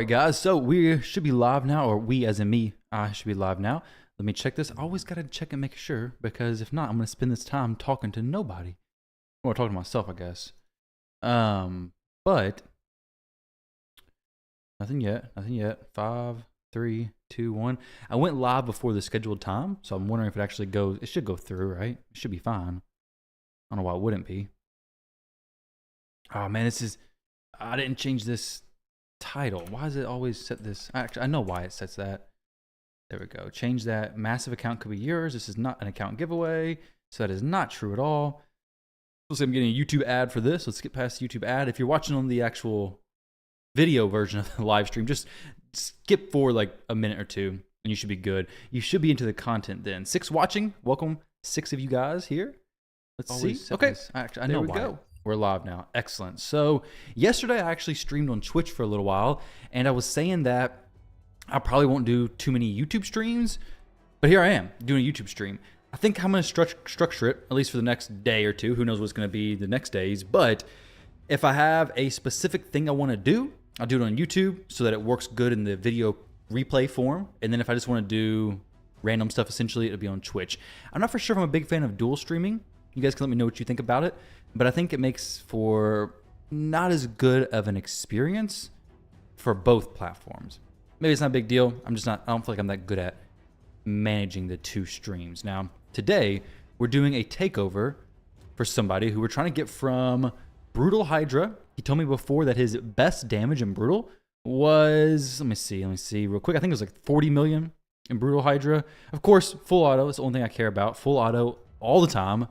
Hey guys, so we should be live now, or we as in me, I should be live now. Let me check this. I always gotta check and make sure, because if not, I'm gonna spend this time talking to nobody. Or talking to myself, I guess. But nothing yet. Nothing yet. 5, 3, 2, 1. I went live before the scheduled time, so I'm wondering if it actually goes. It should go through, right? It should be fine. I don't know why it wouldn't be. Oh man, this is. I didn't change this title. Why does it always set this? Actually, I know why it sets that. There we go. Change that. Massive account could be yours. This is not an account giveaway, so that is not true at all. So I'm getting a YouTube ad for this. Let's skip past the YouTube ad. If you're watching on the actual video version of the live stream, just skip for like a minute or two, and you should be good. You should be into the content then. 6 watching. Welcome, 6 of you guys here. Let's see. Okay, actually, I know why. Go. We're live now. Excellent. So yesterday I actually streamed on Twitch for a little while, and I was saying that I probably won't do too many YouTube streams, but here I am doing a YouTube stream. I think I'm going to structure it, at least for the next day or two. Who knows what's going to be the next days, but if I have a specific thing I want to do, I'll do it on YouTube so that it works good in the video replay form. And then if I just want to do random stuff, essentially, it'll be on Twitch. I'm not for sure if I'm a big fan of dual streaming. You guys can let me know what you think about it. But I think it makes for not as good of an experience for both platforms. Maybe it's not a big deal. I don't feel like I'm that good at managing the 2 streams. Now, today, we're doing a takeover for somebody who we're trying to get from Brutal Hydra. He told me before that his best damage in Brutal was, let me see real quick. I think it was like 40 million in Brutal Hydra. Of course, full auto is the only thing I care about. Full auto all the time.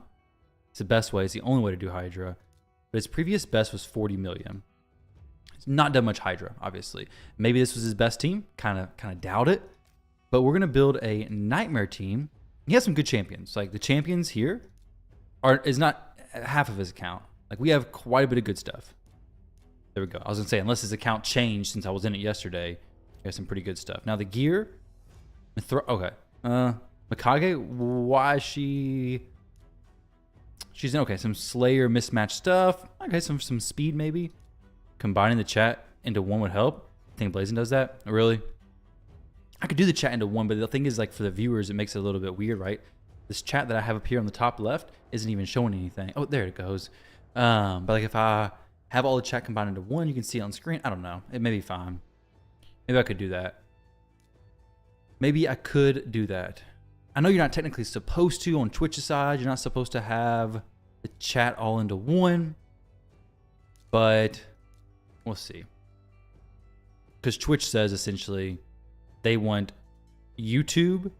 It's the best way. It's the only way to do Hydra. But his previous best was 40 million. It's not done much Hydra, obviously. Maybe this was his best team. Kind of doubt it. But we're going to build a Nightmare team. He has some good champions. Like the champions here is not half of his account. Like we have quite a bit of good stuff. There we go. I was going to say, unless his account changed since I was in it yesterday, he has some pretty good stuff. Now the gear. Okay. Mikage, why is she... She's in, okay, some Slayer mismatched stuff. Okay, some speed maybe. Combining the chat into one would help. I think Blazing does that. Really? I could do the chat into one, but the thing is, like, for the viewers, it makes it a little bit weird, right? This chat that I have up here on the top left isn't even showing anything. Oh, there it goes. But like if I have all the chat combined into one, you can see it on screen. I don't know. It may be fine. Maybe I could do that. Maybe I could do that. I know you're not technically supposed to on Twitch's side. You're not supposed to have the chat all into one. But we'll see. Because Twitch says essentially they want YouTube.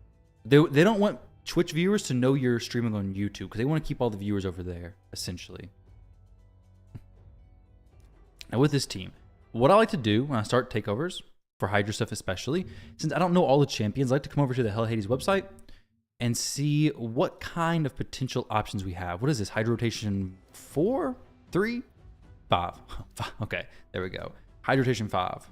They don't want Twitch viewers to know you're streaming on YouTube because they want to keep all the viewers over there, essentially. Now with this team, what I like to do when I start takeovers, for Hydra stuff especially, since I don't know all the champions, I like to come over to the Hell Hades website and see what kind of potential options we have. What is this? Hydra rotation 4, 3, 5. Okay, there we go. Hydra rotation 5.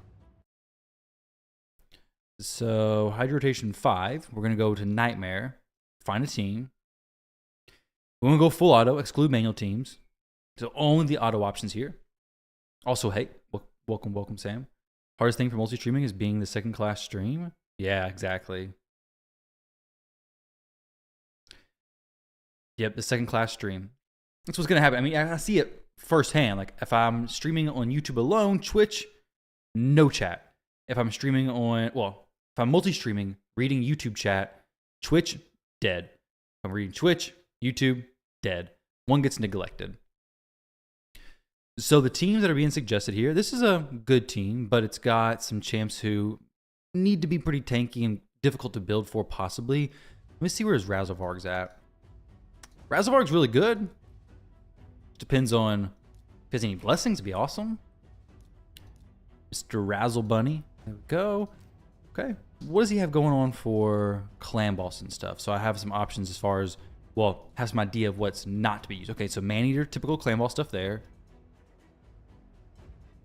So Hydra rotation 5, we're gonna go to Nightmare, find a team. We're gonna go full auto, exclude manual teams. So only the auto options here. Also, hey, welcome, Sam. Hardest thing for multi-streaming is being the second class stream. Yeah, exactly. Yep, the second class stream. That's what's gonna happen. I mean, I see it firsthand. Like if I'm streaming on YouTube alone, Twitch, no chat. If I'm streaming on, well, if I'm multi-streaming, reading YouTube chat, Twitch, dead. If I'm reading Twitch, YouTube, dead. One gets neglected. So the teams that are being suggested here, this is a good team, but it's got some champs who need to be pretty tanky and difficult to build for, possibly. Let me see where his Razzlevarg's at. Razzlevarg's really good. Depends on if he has any blessings, it'd be awesome. Mr. Razzle Bunny. There we go. Okay. What does he have going on for clan boss and stuff? So I have some options as far as, well, have some idea of what's not to be used. Okay, so Maneater, typical clan boss stuff there.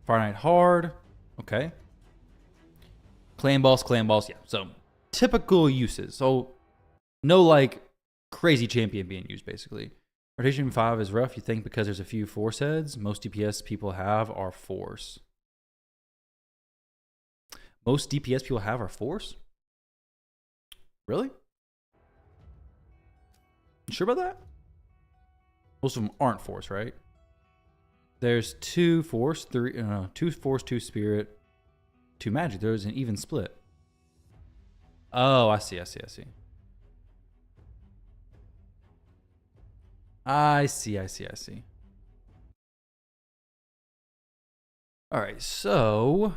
Fire Knight hard. Okay. Clan boss, yeah. So typical uses. So no like crazy champion being used basically. Rotation 5 is rough, you think, because there's a few force heads. Most DPS people have are force. Most DPS people have are force? Really? You sure about that? Most of them aren't force, right? There's 2 force, 2 force, 2 spirit, 2 magic. There's an even split. Oh, I see. I see. All right, so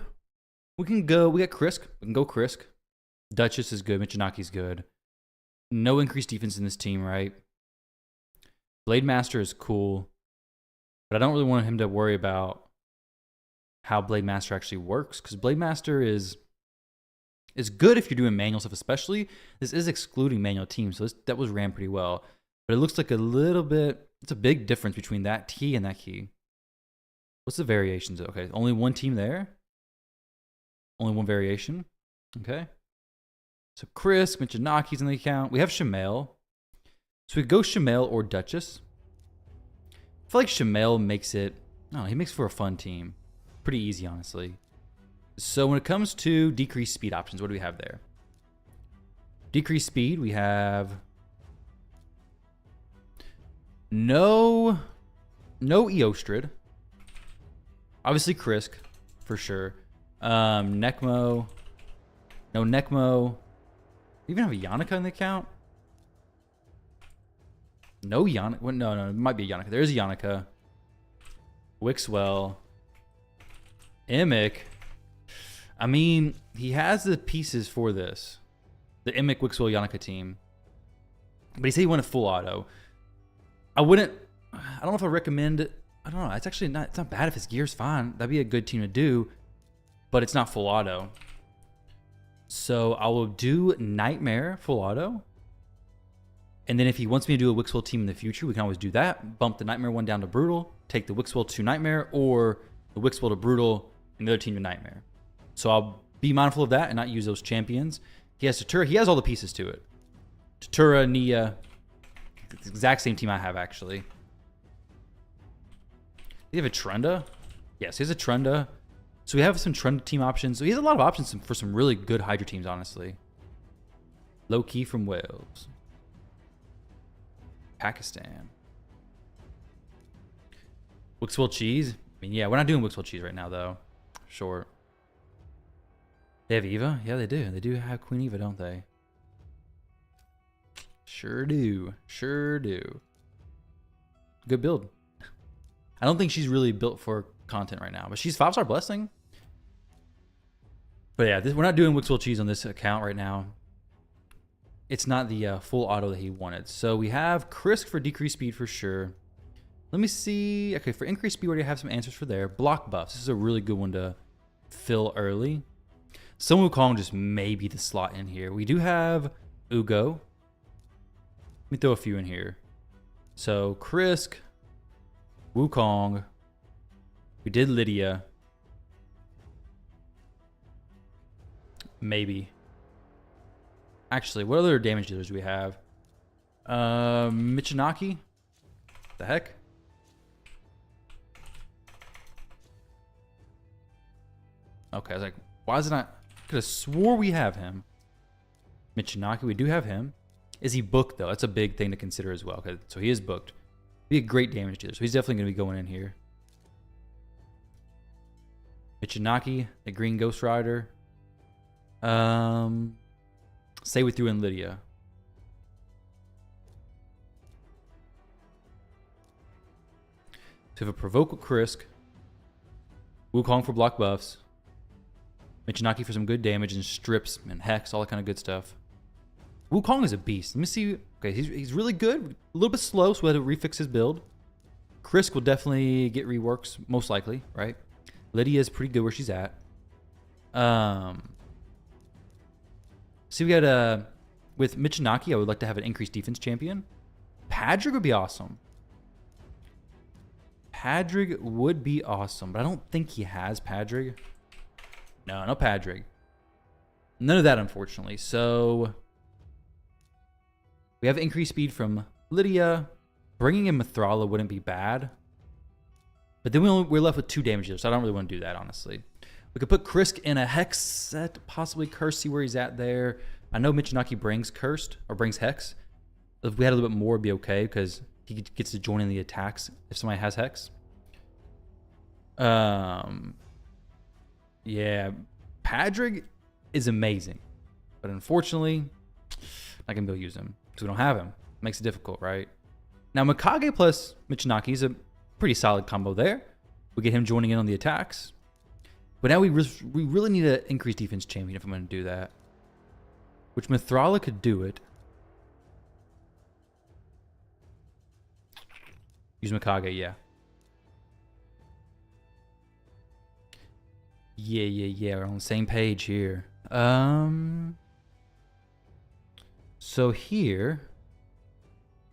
we can go. We got Krisk. We can go Krisk. Duchess is good. Michinaki's good. No increased defense in this team, right? Blade Master is cool, but I don't really want him to worry about how Blade Master actually works, because Blade Master is good if you're doing manual stuff, especially. This is excluding manual teams, so that was ran pretty well. But it looks like a little bit, it's a big difference between that key and that key. What's the variations? Okay, only one team there. Only one variation. Okay. So Krisk, Michinaki's in the account. We have Shamael. So we go Shamael or Duchess. I feel like Shamael makes it, I don't know, he makes for a fun team. Pretty easy, honestly. So when it comes to decreased speed options, what do we have there? Decreased speed, we have no Eostrid. Obviously Krisk, for sure. Necmo. No Necmo. We even have a Yannicka in the account? No Yannicka. Well, no, it might be a Yannicka. There's a Yannicka. Wixwell. Emic. I mean, he has the pieces for this. The Emic, Wixwell, Yannicka team. But he said he wanted full auto. I don't know if I recommend it. I don't know. It's actually not, it's not bad if his gear's fine. That'd be a good team to do. But it's not full auto. So I will do Nightmare full auto. And then if he wants me to do a Wixwell team in the future, we can always do that. Bump the Nightmare one down to Brutal. Take the Wixwell to Nightmare, or the Wixwell to Brutal and the other team to Nightmare. So I'll be mindful of that and not use those champions. He has Tatura. He has all the pieces to it. Tatura, Nia. It's the exact same team I have, actually. Do you have a Trunda? Yes, he has a Trunda. So we have some Trunda team options. So he has a lot of options for some really good Hydra teams, honestly. Low key from Wales. Pakistan. Wixwell cheese? I mean, yeah, we're not doing Wixwell cheese right now, though. Short. They have Eva? Yeah, they do. They do have Queen Eva, don't they? Sure do. Sure do. Good build. I don't think she's really built for content right now, but she's 5-star blessing. But yeah, we're not doing Wixwell cheese on this account right now. It's not the full auto that he wanted. So we have Krisk for decreased speed for sure. Let me see. Okay, for increased speed, we already have some answers for there. Block buffs. This is a really good one to fill early. Sun Wukong just may be the slot in here. We do have Ugo. Let me throw a few in here. So Krisk, Wukong. We did Lydia. Maybe. Actually, what other damage dealers do we have? Michinaki? The heck? Okay, I was like, why is it not? I could have swore we have him. Michinaki, we do have him. Is he booked, though? That's a big thing to consider as well. Okay, so he is booked. Be a great damage dealer, so he's definitely going to be going in here. Michinaki, the Green Ghost Rider. Say we threw in Lydia. So we have a Provoke with Krisk. Wukong for block buffs. Michinaki for some good damage and strips and hex, all that kind of good stuff. Wukong is a beast. Let me see. Okay, he's really good. A little bit slow, so we had to refix his build. Krisk will definitely get reworks, most likely, right? Lydia is pretty good where she's at. See, we got with Michinaki, I would like to have an increased defense champion. Padrig would be awesome. Padrig would be awesome, but I don't think he has Padrig. No Padrig. None of that, unfortunately. So we have increased speed from Lydia. Bringing in Mithrala wouldn't be bad. But then we're left with 2 damage dealers, so I don't really want to do that, honestly. We could put Krisk in a Hex set, possibly Curse, see where he's at there. I know Michinaki brings Cursed, or brings Hex. If we had a little bit more, it'd be okay, because he gets to join in the attacks if somebody has Hex. Yeah, Padrig is amazing, but unfortunately, not gonna be able to use him because we don't have him. Makes it difficult, right? Now Mikage plus Michinaki is a pretty solid combo there. We get him joining in on the attacks, but now we really need an increased defense champion if I'm going to do that. Which Mithrala could do it. Use Mikage, yeah. Yeah. We're on the same page here. So here,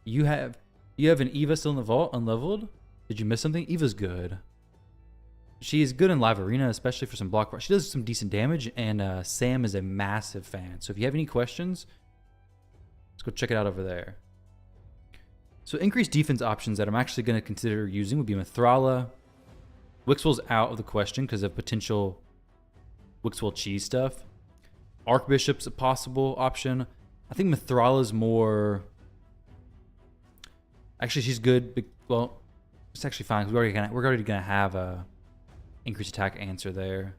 you have an Eva still in the vault, unleveled. Did you miss something? Eva's good. She is good in live arena, especially for some block. She does some decent damage, and Sam is a massive fan. So if you have any questions, let's go check it out over there. So increased defense options that I'm actually going to consider using would be Mithrala. Wixwell's out of the question because of potential Wixwell cheese stuff. Archbishop's a possible option. I think Mithrala's more... Actually, she's good. Well, it's actually fine because we're already gonna have a increased attack answer there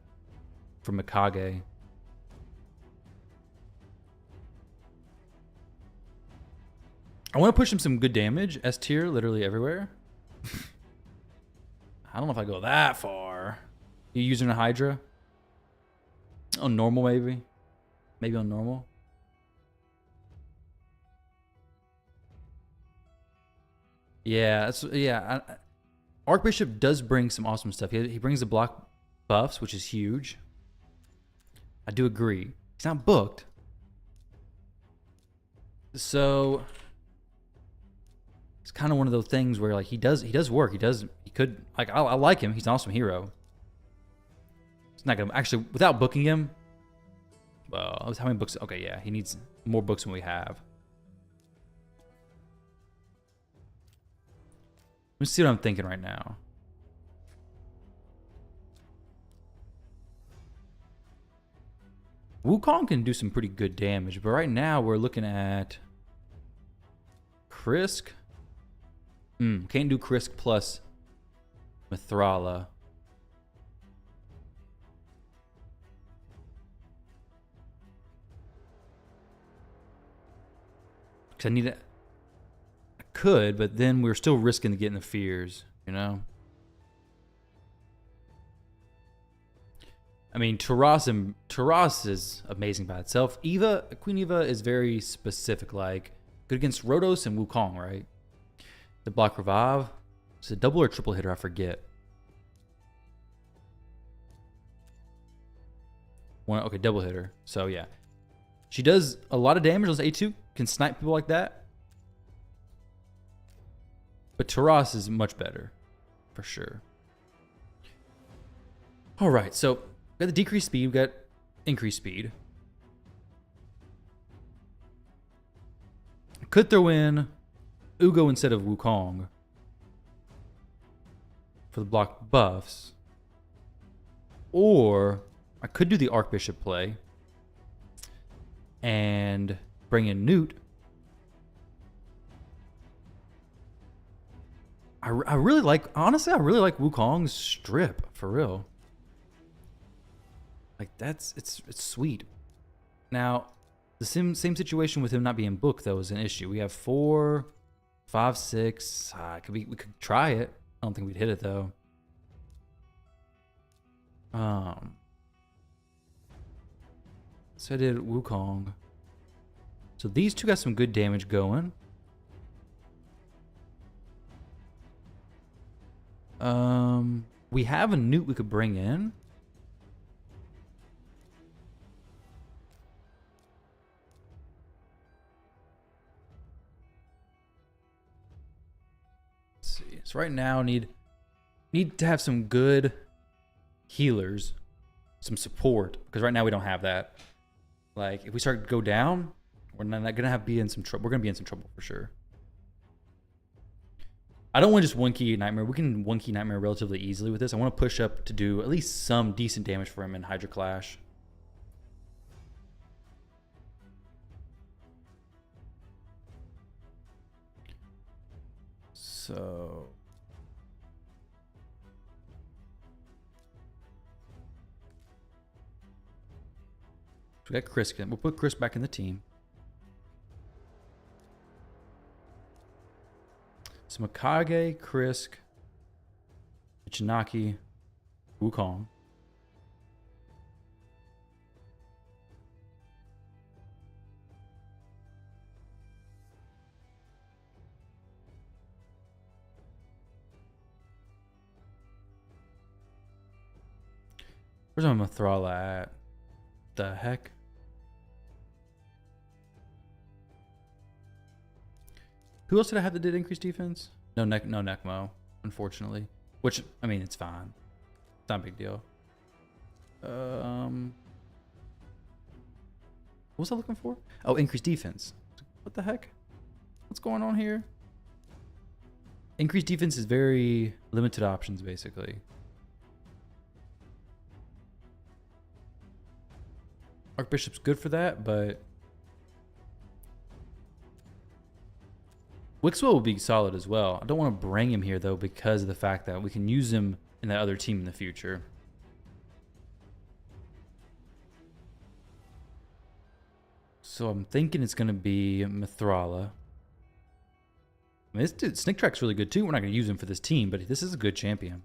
from Mikage. I want to push him some good damage. S tier, literally everywhere. I don't know if I go that far. You using a Hydra? On normal, maybe. Maybe on normal. Yeah, Archbishop does bring some awesome stuff. He brings the block buffs, which is huge. I do agree. He's not booked. So it's kind of one of those things where like he does work. He could like I like him. He's an awesome hero. It's not gonna actually without booking him. Well, how many books? Okay, yeah, he needs more books than we have. Let's see what I'm thinking right now. Wukong can do some pretty good damage, but right now we're looking at Krisk. Can't do Krisk plus Mithrala. Because I need it. I could, but then we're still risking to get in the fears, you know? I mean, Taras is amazing by itself. Queen Eva is very specific, like good against Rotos and Wukong, right? The block revive. Is it double or triple hitter? I forget. Okay, double hitter. So yeah, she does a lot of damage. Those A2 can snipe people like that. But Taras is much better, for sure. All right, so we got the decreased speed. We got increased speed. I could throw in Ugo instead of Wukong for the block buffs. Or I could do the Archbishop play and bring in Newt. I really like, honestly, I really like Wukong's strip, for real. Like, it's sweet. Now, the same situation with him not being booked, though, is an issue. We have 4, 5, 6. We could try it. I don't think we'd hit it, though. So I did Wukong. So these two got some good damage going. We have a Newt we could bring in. Let's see. So right now need to have some good healers, some support, because right now we don't have that. Like if we start to go down, we're not gonna be in some trouble. We're gonna be in some trouble for sure. I don't want just one key Nightmare. We can one key Nightmare relatively easily with this. I want to push up to do at least some decent damage for him in Hydra Clash. So we got Chris. We'll put Chris back in the team. So Mikage, Krisk, Michinaki, Wukong. Where's my Mithrala at? The heck? Who else did I have that did increased defense? No Necmo, unfortunately. Which, I mean, it's fine. It's not a big deal. What was I looking for? Oh, increased defense. What the heck? What's going on here? Increased defense is very limited options, basically. Archbishop's good for that, but Wixwell will be solid as well. I don't want to bring him here, though, because of the fact that we can use him in that other team in the future. So I'm thinking it's going to be Mithrala. I mean, Snick Track's really good, too. We're not going to use him for this team, but this is a good champion.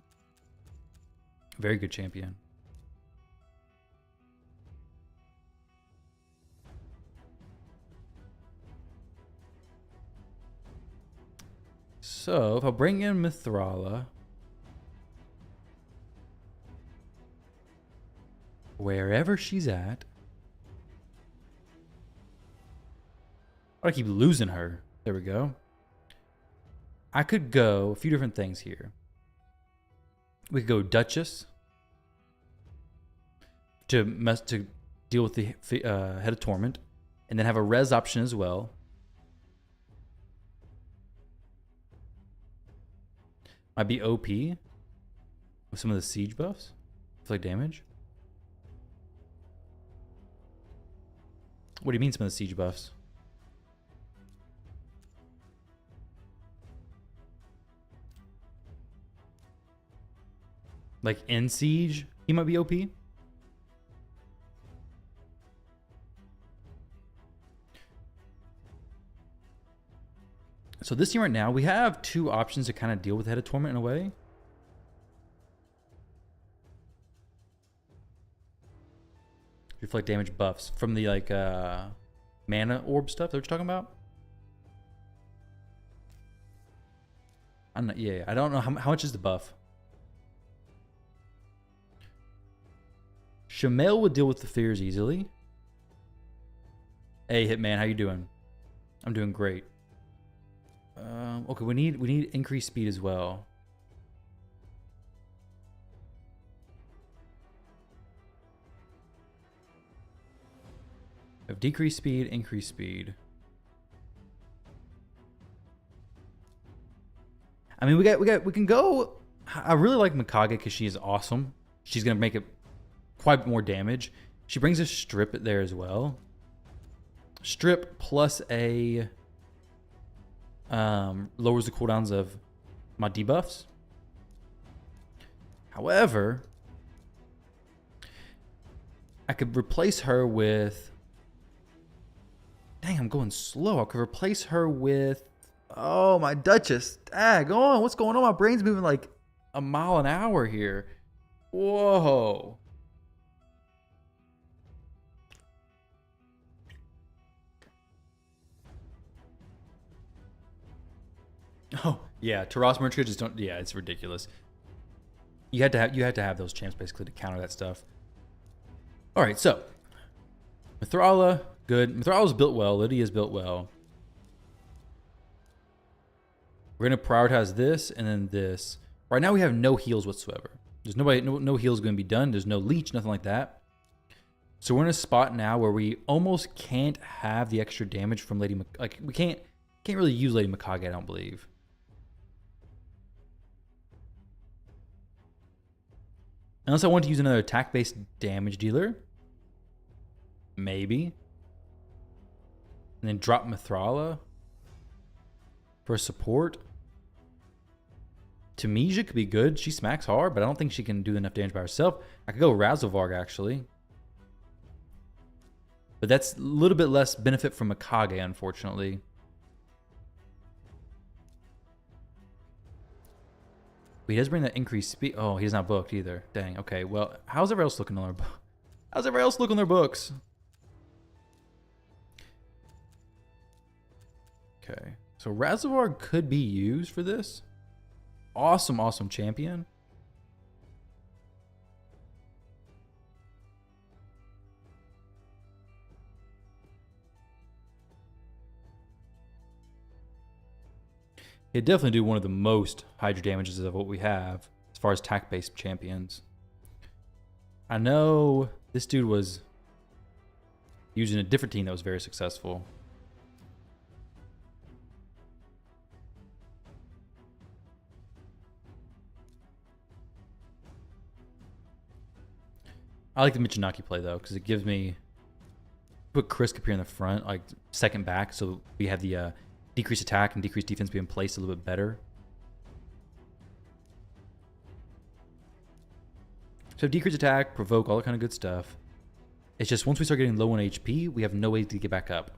Very good champion. So, if I bring in Mithrala, wherever she's at, I keep losing her. There we go. I could go a few different things here. We could go Duchess to deal with the Head of Torment, and then have a res option as well. Might be OP with some of the siege buffs, like damage. What do you mean some of the siege buffs? Like in siege, he might be OP. So this team right now, we have two options to kind of deal with Head of Torment in a way. Reflect damage buffs from the like mana orb stuff that we're talking about. I'm not, yeah, I don't know how much is the buff. Shamel would deal with the fears easily. Hey Hitman, how you doing? I'm doing great. Okay, we need increased speed as well. We have decreased speed, increased speed. I mean, we can go. I really like Mikage because she is awesome. She's gonna make it quite a bit more damage. She brings a strip there as well. Strip plus a lowers the cooldowns of my debuffs. However, I could replace her with... Dang, I'm going slow. I could replace her with... Oh, my Duchess. Dag on. What's going on? My brain's moving like a mile an hour here. Whoa. Oh, yeah. Taras Merchant just don't... Yeah, it's ridiculous. You had to have those champs basically to counter that stuff. All right, so Mithrala, good. Mithrala's built well. Lydia's built well. We're gonna prioritize this and then this. Right now we have no heals whatsoever. There's no heals going to be done. There's no leech, nothing like that. So we're in a spot now where we almost can't have the extra damage from Lady. Like we can't really use Lady Mikage. I don't believe. Unless I want to use another attack-based damage dealer. Maybe. And then drop Mithrala for support. Tamisia could be good. She smacks hard, but I don't think she can do enough damage by herself. I could go Razelvarg, actually. But that's a little bit less benefit from Mikage, unfortunately. But he does bring that increased speed. Oh, he's not booked either. Dang, okay. Well, how's everybody else looking on their books? How's everybody else looking on their books? Okay. So Razelvarg could be used for this. Awesome, awesome champion. He'd definitely do one of the most Hydra damages of what we have as far as attack-based champions. I know this dude was using a different team that was very successful. I like the Michinaki play though, because it gives me put Chris up here in the front, like second back, so we have the decreased attack and decreased defense being placed a little bit better. So decreased attack, provoke, all that kind of good stuff. It's just once we start getting low on HP, we have no way to get back up.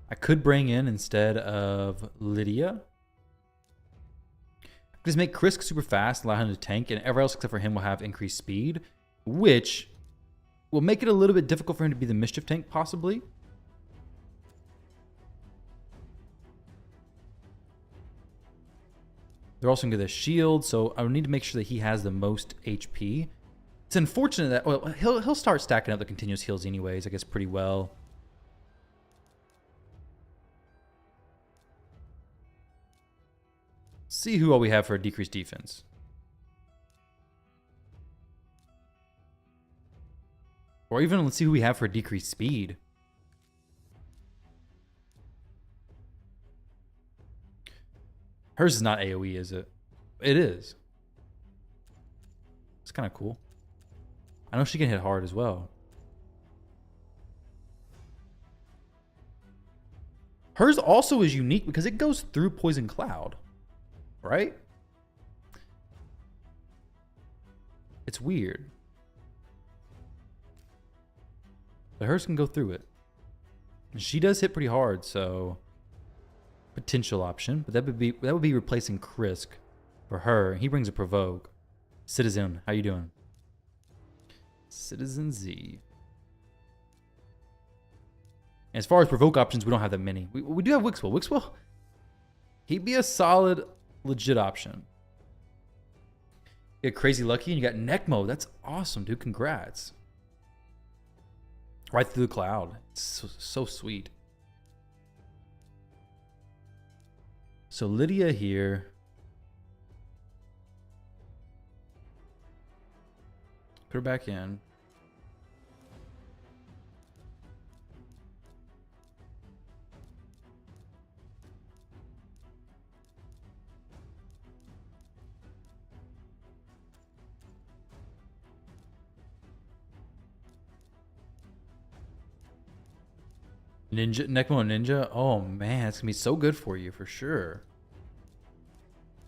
I could bring in instead of Lydia. Just make Chris super fast, allow him to tank, and everyone else except for him will have increased speed, which will make it a little bit difficult for him to be the mischief tank, possibly. They're also going to get a shield, so I would need to make sure that he has the most HP. It's unfortunate that, well, he'll start stacking up the continuous heals anyways, I guess, pretty well. See who all we have for a decreased defense. Or even let's see who we have for a decreased speed. Hers is not AoE, is it? It is. It's kind of cool. I know she can hit hard as well. Hers also is unique because it goes through Poison Cloud. Right? It's weird. But hers can go through it. And she does hit pretty hard, so potential option. But that would be replacing Krisk for her. He brings a provoke. Citizen, how you doing? Citizen Z. And as far as provoke options, we don't have that many. We do have Wixwell. Wixwell, he'd be a solid, legit option. You get Crazy Lucky and you got Necmo. That's awesome, dude. Congrats. Right through the cloud. It's so sweet. So Lydia here. Put her back in. Ninja, Necmo Ninja. Oh man, it's gonna be so good for you for sure.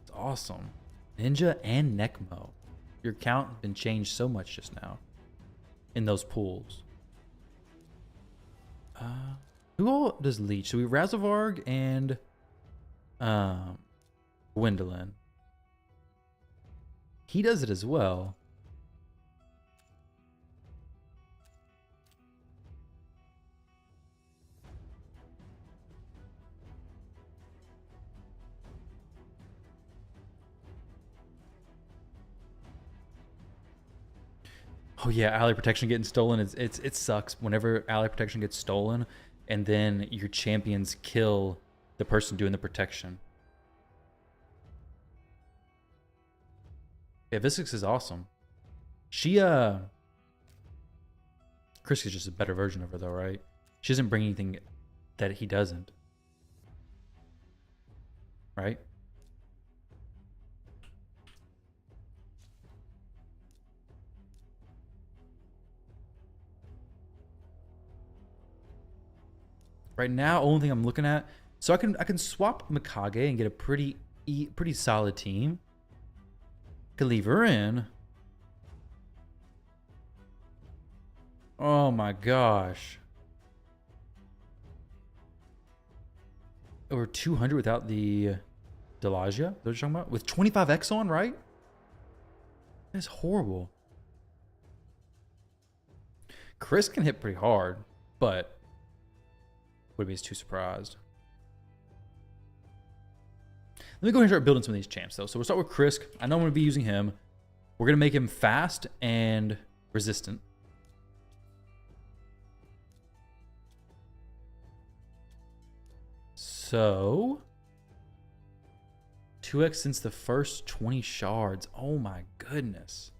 It's awesome. Ninja and Necmo. Your count has been changed so much just now in those pools. Who all does leech? So we have Razelvarg and Gwendolyn. He does it as well. Oh yeah, ally protection getting stolen. It sucks whenever ally protection gets stolen, and then your champions kill the person doing the protection. Yeah, Visix is awesome. She Chris is just a better version of her though, right? She doesn't bring anything that he doesn't. right? Right now, only thing I'm looking at, so I can swap Mikage and get a pretty solid team. Could leave her in. Oh my gosh. Over 200 without the Delagia. They're talking about with 25x on, right? That's horrible. Chris can hit pretty hard, but would be too surprised. Let me go ahead and start building some of these champs though. So we'll start with Chris. I know I'm going to be using him. We're going to make him fast and resistant. So 2x since the first 20 shards. Oh my goodness.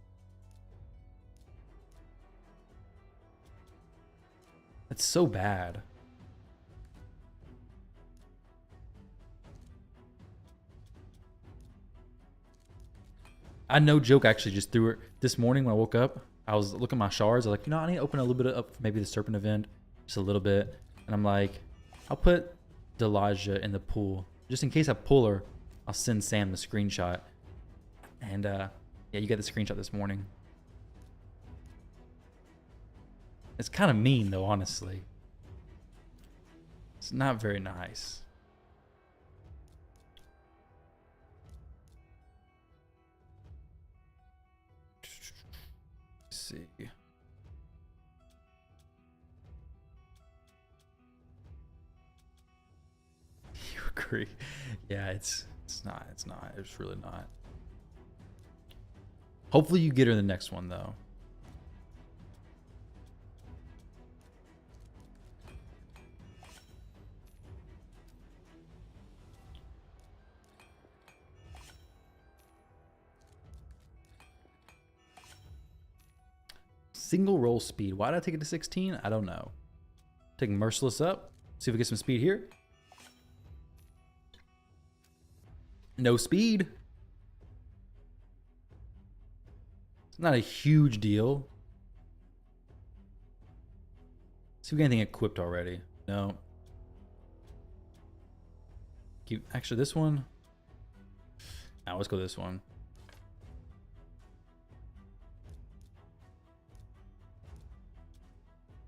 That's so bad. I no joke actually just threw it this morning when I woke up. I was looking at my shards. I was like, you know, I need to open a little bit up for maybe the Serpent event, just a little bit. And I'm like, I'll put Delagia in the pool just in case I pull her. I'll send Sam the screenshot. And yeah, you got the screenshot this morning. It's kind of mean though, honestly. It's not very nice. Let's see. You agree? Yeah, it's not. It's really not. Hopefully you get her in the next one though. Single roll speed. Why did I take it to 16? I don't know. Taking Merciless up. See if we get some speed here. No speed. It's not a huge deal. See if we get anything equipped already. No. Actually, this one. Now let's go this one.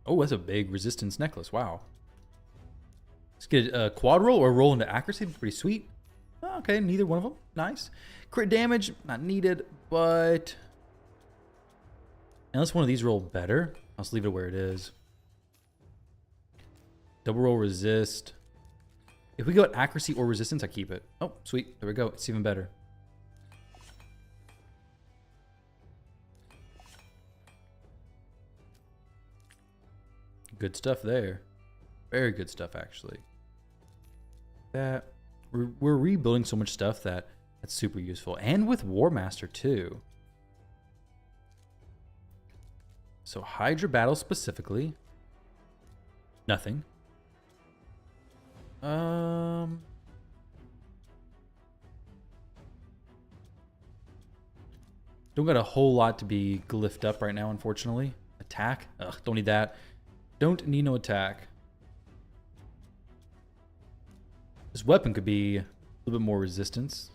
Oh, that's a big resistance necklace. Wow. Let's get a quad roll or roll into accuracy. Pretty sweet. Oh, okay, neither one of them. Nice. Crit damage, not needed, but unless one of these roll better, I'll just leave it where it is. Double roll resist. If we go at accuracy or resistance, I keep it. Oh, sweet. There we go. It's even better. Good stuff there. Very good stuff, actually. That we're rebuilding so much stuff that's super useful. And with War Master, too. So Hydra battle specifically. Nothing. Don't got a whole lot to be glyphed up right now, unfortunately. Attack? Ugh, don't need that. Don't need no attack. This weapon could be a little bit more resistance.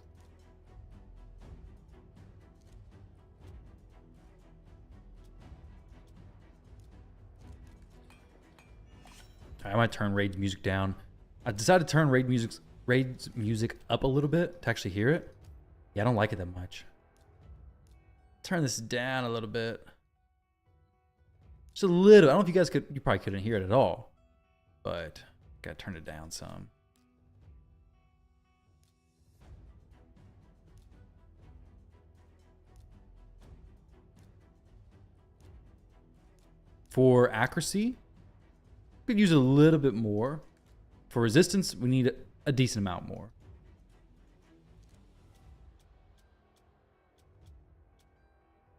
I might turn raid music down. I decided to turn raid music up a little bit to actually hear it. Yeah, I don't like it that much. Turn this down a little bit. Just a little. I don't know if you guys could. You probably couldn't hear it at all, but gotta turn it down some. For accuracy, we could use a little bit more. For resistance, we need a decent amount more.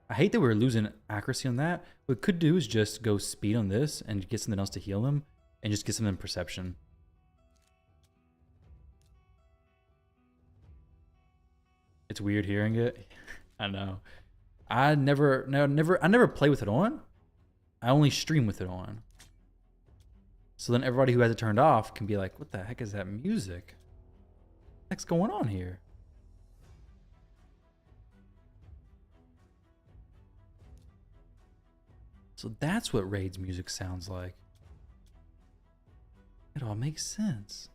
I hate that we're losing accuracy on that. What we could do is just go speed on this and get something else to heal them and just get something in perception. It's weird hearing it. I know. I never play with it on. I only stream with it on. So then everybody who has it turned off can be like, what the heck is that music? What's going on here? So that's what Raid's music sounds like. It all makes sense.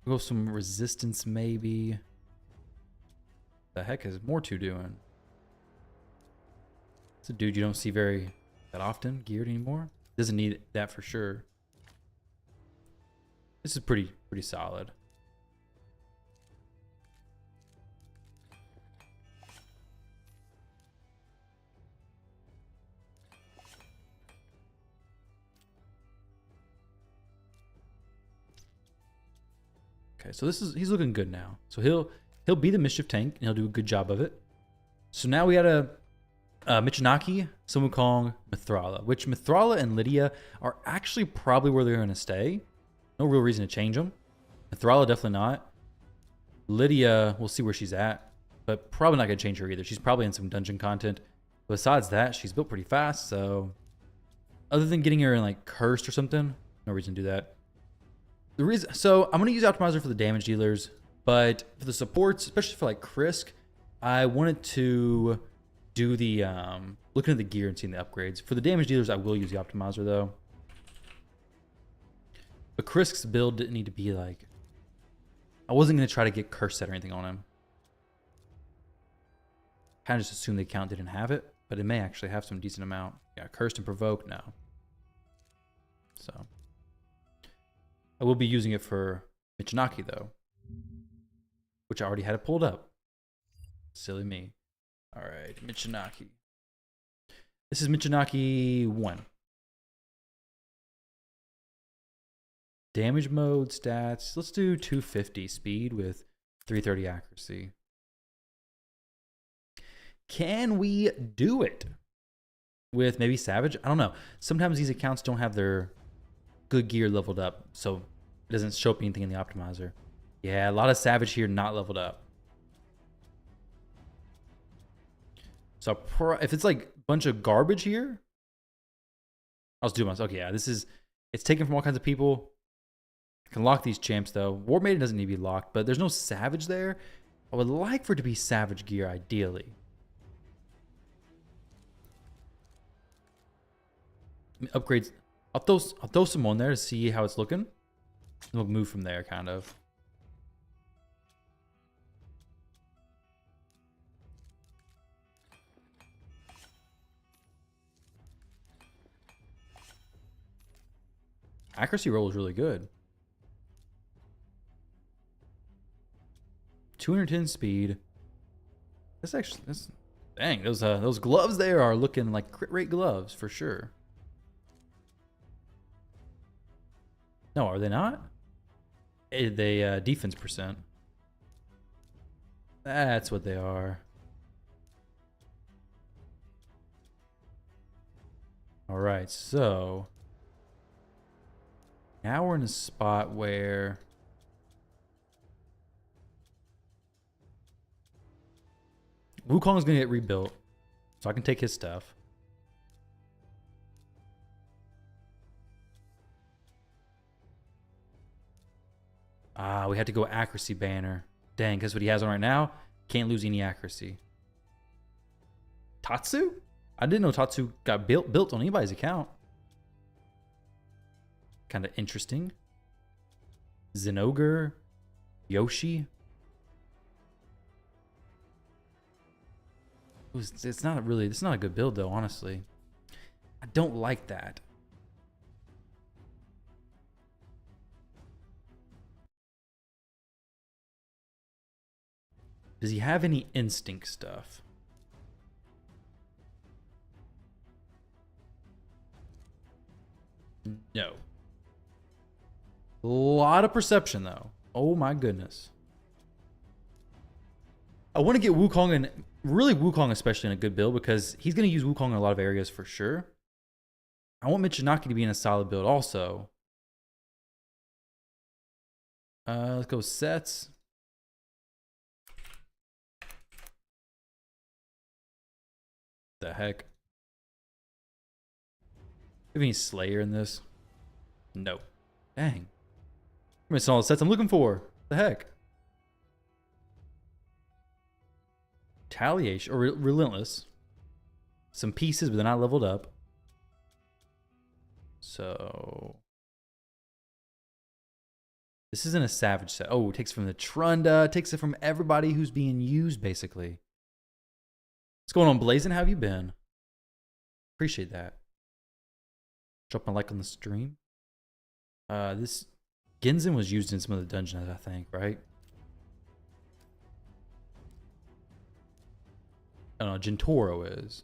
Go some resistance maybe. The heck is Mortu doing? It's a dude you don't see that often geared anymore. Doesn't need that for sure. This is pretty solid. Okay, so he's looking good now. So he'll be the mischief tank and he'll do a good job of it. So now we got a Michinaki, Sun Wukong, Mithrala, which Mithrala and Lydia are actually probably where they're going to stay. No real reason to change them. Mithrala definitely not. Lydia, we'll see where she's at, but probably not going to change her either. She's probably in some dungeon content. Besides that, she's built pretty fast, so other than getting her in like cursed or something, no reason to do that. So I'm going to use Optimizer for the damage dealers, but for the supports, especially for like Krisk, I wanted to do the looking at the gear and seeing the upgrades. For the damage dealers, I will use the Optimizer though. But Krisk's build didn't need to be like, I wasn't going to try to get curse set or anything on him. Kind of just assumed the account didn't have it, but it may actually have some decent amount. Yeah, cursed and provoke, no. So I will be using it for Michinaki though, which I already had it pulled up. Silly me. All right, Michinaki. This is Michinaki 1. Damage mode stats. Let's do 250 speed with 330 accuracy. Can we do it with maybe Savage? I don't know. Sometimes these accounts don't have their good gear leveled up, so it doesn't show up anything in the optimizer. Yeah, a lot of Savage here not leveled up. So if it's like a bunch of garbage here, I'll just do myself. Okay, yeah, it's taken from all kinds of people. I can lock these champs though. War Maiden doesn't need to be locked, but there's no Savage there. I would like for it to be Savage gear ideally. Upgrades. I'll throw some on there to see how it's looking. And we'll move from there, kind of. Accuracy roll is really good. 210 speed. Dang, those gloves there are looking like crit rate gloves for sure. No, are they not? They defense percent. That's what they are. All right, so now we're in a spot where Wukong is going to get rebuilt, so I can take his stuff. We had to go accuracy banner. Dang, because what he has on right now, can't lose any accuracy. Tatsu? I didn't know Tatsu got built on anybody's account. Kind of interesting. Zenogre, Yoshi. It's not a good build though, honestly. I don't like that. Does he have any instinct stuff? No. A lot of perception though. Oh my goodness. I want to get Wukong and really Wukong especially in a good build because he's going to use Wukong in a lot of areas for sure. I want Michinaki to be in a solid build also. Let's go sets. The heck? Have any Slayer in this? No. Dang. I'm missing all the sets I'm looking for. The heck? Retaliation or Relentless. Some pieces, but they're not leveled up. So this isn't a Savage set. Oh, it takes from the Trunda. It takes it from everybody who's being used, basically. What's going on, Blazin'? How have you been? Appreciate that. Drop a like on the stream. This Genzen was used in some of the dungeons, I think, right? I don't know, Gentoro is.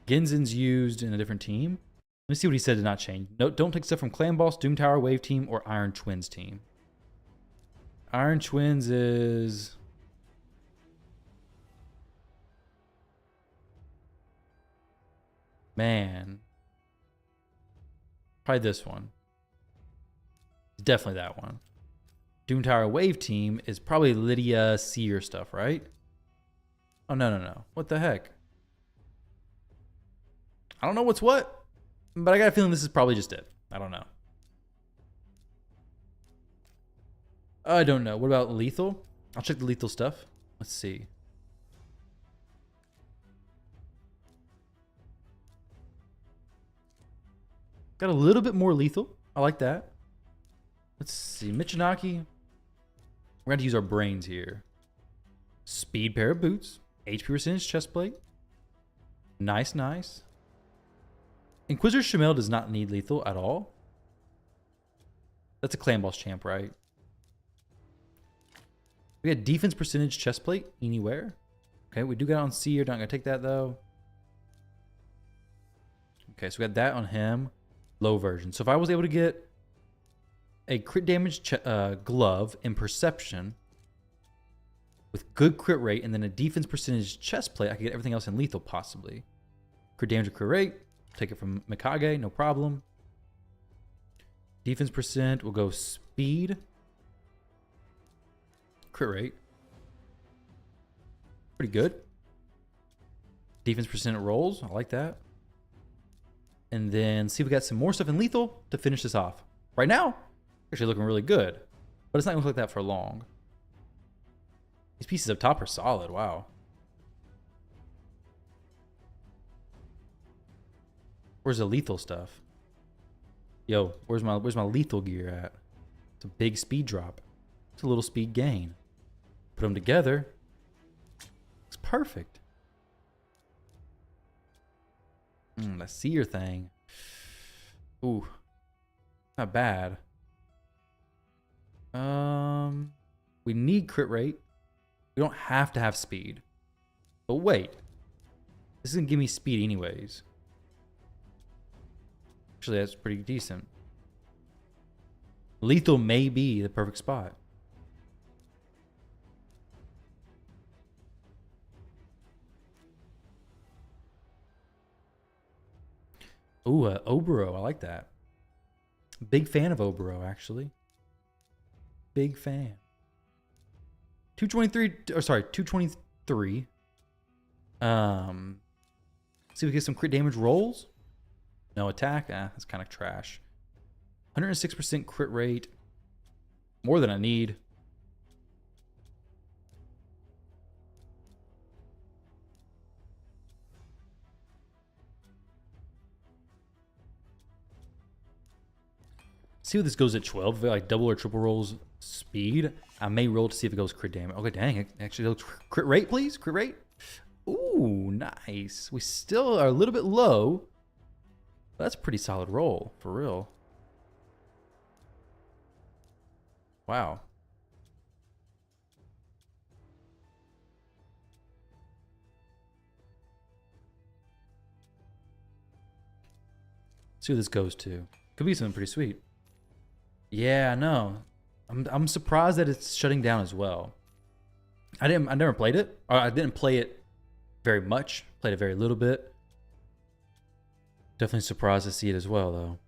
Genzen's used in a different team. Let me see what he said to not change. No, don't take stuff from Clan Boss, Doom Tower, Wave Team, or Iron Twins team. Iron Twins is... Man. Probably this one. Definitely that one. Doom Tower Wave Team is probably Lydia Seer stuff, right? Oh, no. What the heck? I don't know what's what, but I got a feeling this is probably just it. I don't know. I don't know. What about lethal? I'll check the lethal stuff. Let's see. Got a little bit more lethal. I like that. Let's see. Michinaki. We're going to use our brains here. Speed pair of boots. HP percentage chest plate. Nice. Inquisitor Shamel does not need lethal at all. That's a Clan Boss champ, right? We got defense percentage chest plate anywhere. Okay, we do get it on Seer. Not going to take that, though. Okay, so we got that on him. Low version. So if I was able to get a crit damage glove in perception with good crit rate and then a defense percentage chest plate, I could get everything else in lethal possibly. Crit damage or crit rate, take it from Mikage, no problem. Defense percent, we'll go speed. Crit rate. Pretty good. Defense percent rolls, I like that. And then see if we got some more stuff in lethal to finish this off. Right now, actually looking really good. But it's not going to look like that for long. These pieces up top are solid. Wow. Where's the lethal stuff? Yo, where's my lethal gear at? It's a big speed drop. It's a little speed gain. Put them together. It's perfect. That Seer thing. Ooh. Not bad. We need crit rate. We don't have to have speed. But wait. This is going to give me speed anyways. Actually, that's pretty decent. Lethal may be the perfect spot. Ooh, Obero. I like that. Big fan of Obero, actually. Big fan. 223, or sorry, 223. See if we get some crit damage rolls. No attack. That's kind of trash. 106% crit rate. More than I need. See what this goes at 12. If it like double or triple rolls speed, I may roll to see if it goes crit damage. Okay, dang. It actually goes crit rate, please. Crit rate. Ooh, nice. We still are a little bit low. That's a pretty solid roll, for real. Wow. See what this goes to. Could be something pretty sweet. Yeah, no. I'm surprised that it's shutting down as well. I never played it. Or I didn't play it very much. Played it very little bit. Definitely surprised to see it as well, though.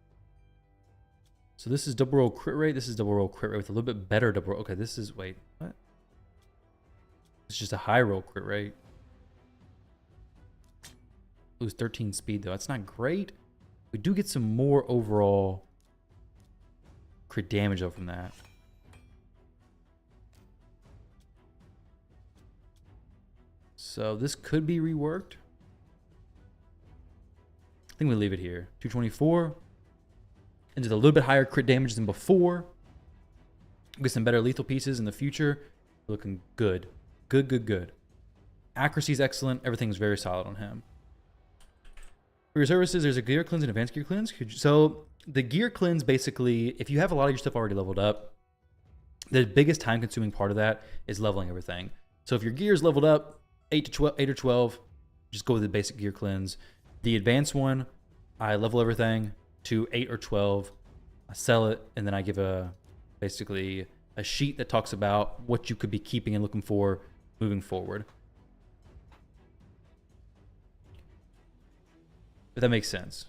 So this is double roll crit rate. This is double roll crit rate with a little bit better double roll. Okay, this is, wait, what? It's just a high roll crit rate. Lose 13 speed, though. That's not great. We do get some more overall crit damage, though, from that. So this could be reworked. I think we leave it here. 224. And just a little bit higher crit damage than before. Get some better lethal pieces in the future. Looking good. Good. Accuracy is excellent. Everything's very solid on him. For your services, there's a gear cleanse and advanced gear cleanse. So the gear cleanse, basically, if you have a lot of your stuff already leveled up, the biggest time-consuming part of that is leveling everything. So if your gear is leveled up, 8 or 12, just go with the basic gear cleanse. The advanced one, I level everything to 8 or 12. I sell it, and then I give basically a sheet that talks about what you could be keeping and looking for moving forward. If that makes sense.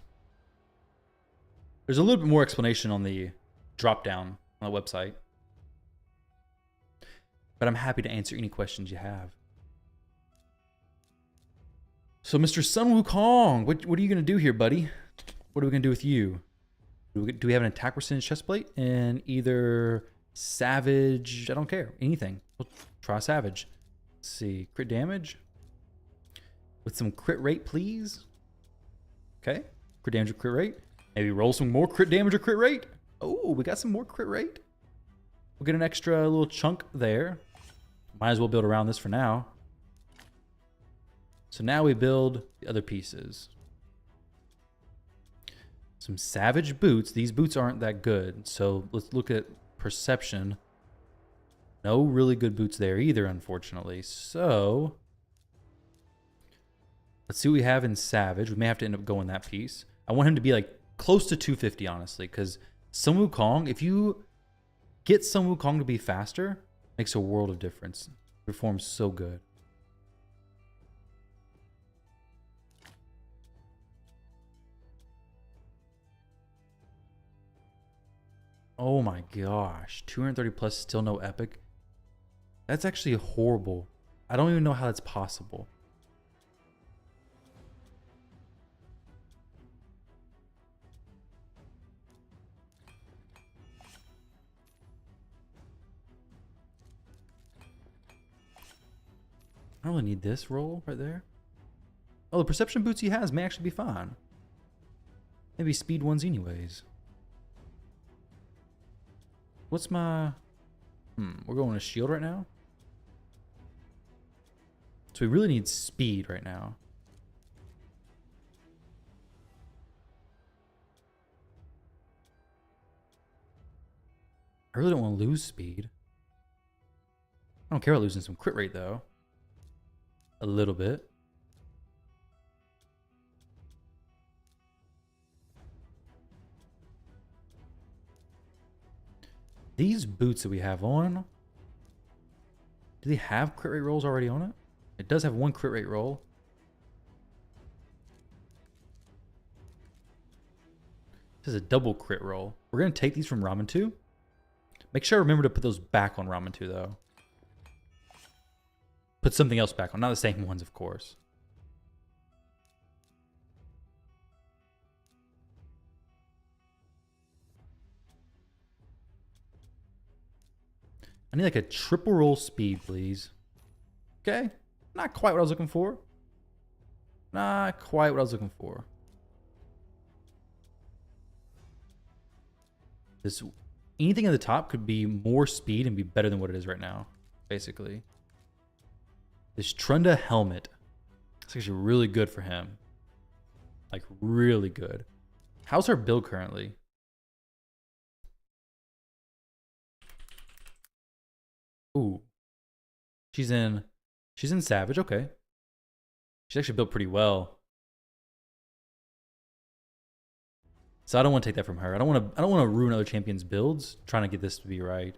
There's a little bit more explanation on the drop down on the website. But I'm happy to answer any questions you have. So, Mr. Sun Wukong, what are you going to do here, buddy? What are we going to do with you? Do we have an attack percentage chest plate? And either Savage, I don't care, anything. We'll try Savage. Let's see, crit damage. With some crit rate, please. Okay, crit damage or crit rate. Maybe roll some more crit damage or crit rate. Oh, we got some more crit rate. We'll get an extra little chunk there. Might as well build around this for now. So now we build the other pieces. Some Savage boots. These boots aren't that good. So let's look at perception. No really good boots there either, unfortunately. So let's see what we have in Savage. We may have to end up going that piece. I want him to be like close to 250, honestly, because Sun Wukong, if you get Sun Wukong to be faster, makes a world of difference. Performs so good. Oh my gosh, 230 plus, still no epic. That's actually horrible. I don't even know how that's possible. I don't really need this roll right there. Oh, the perception boots he has may actually be fine. Maybe speed ones anyways. What's my... we're going to shield right now. So we really need speed right now. I really don't want to lose speed. I don't care about losing some crit rate though. A little bit. These boots that we have on, do they have crit rate rolls already on it? It does have one crit rate roll. This is a double crit roll. We're going to take these from Ramen 2. Make sure I remember to put those back on Ramen 2 though. Put something else back on, not the same ones, of course. I need like a triple roll speed, please. Okay. Not quite what I was looking for. Not quite what I was looking for. This, anything at the top could be more speed and be better than what it is right now, basically. This Trunda helmet. It's actually really good for him. Like, really good. How's her build currently? Ooh. She's in Savage, okay. She's actually built pretty well. So I don't want to take that from her. I don't want to ruin other champions' builds trying to get this to be right.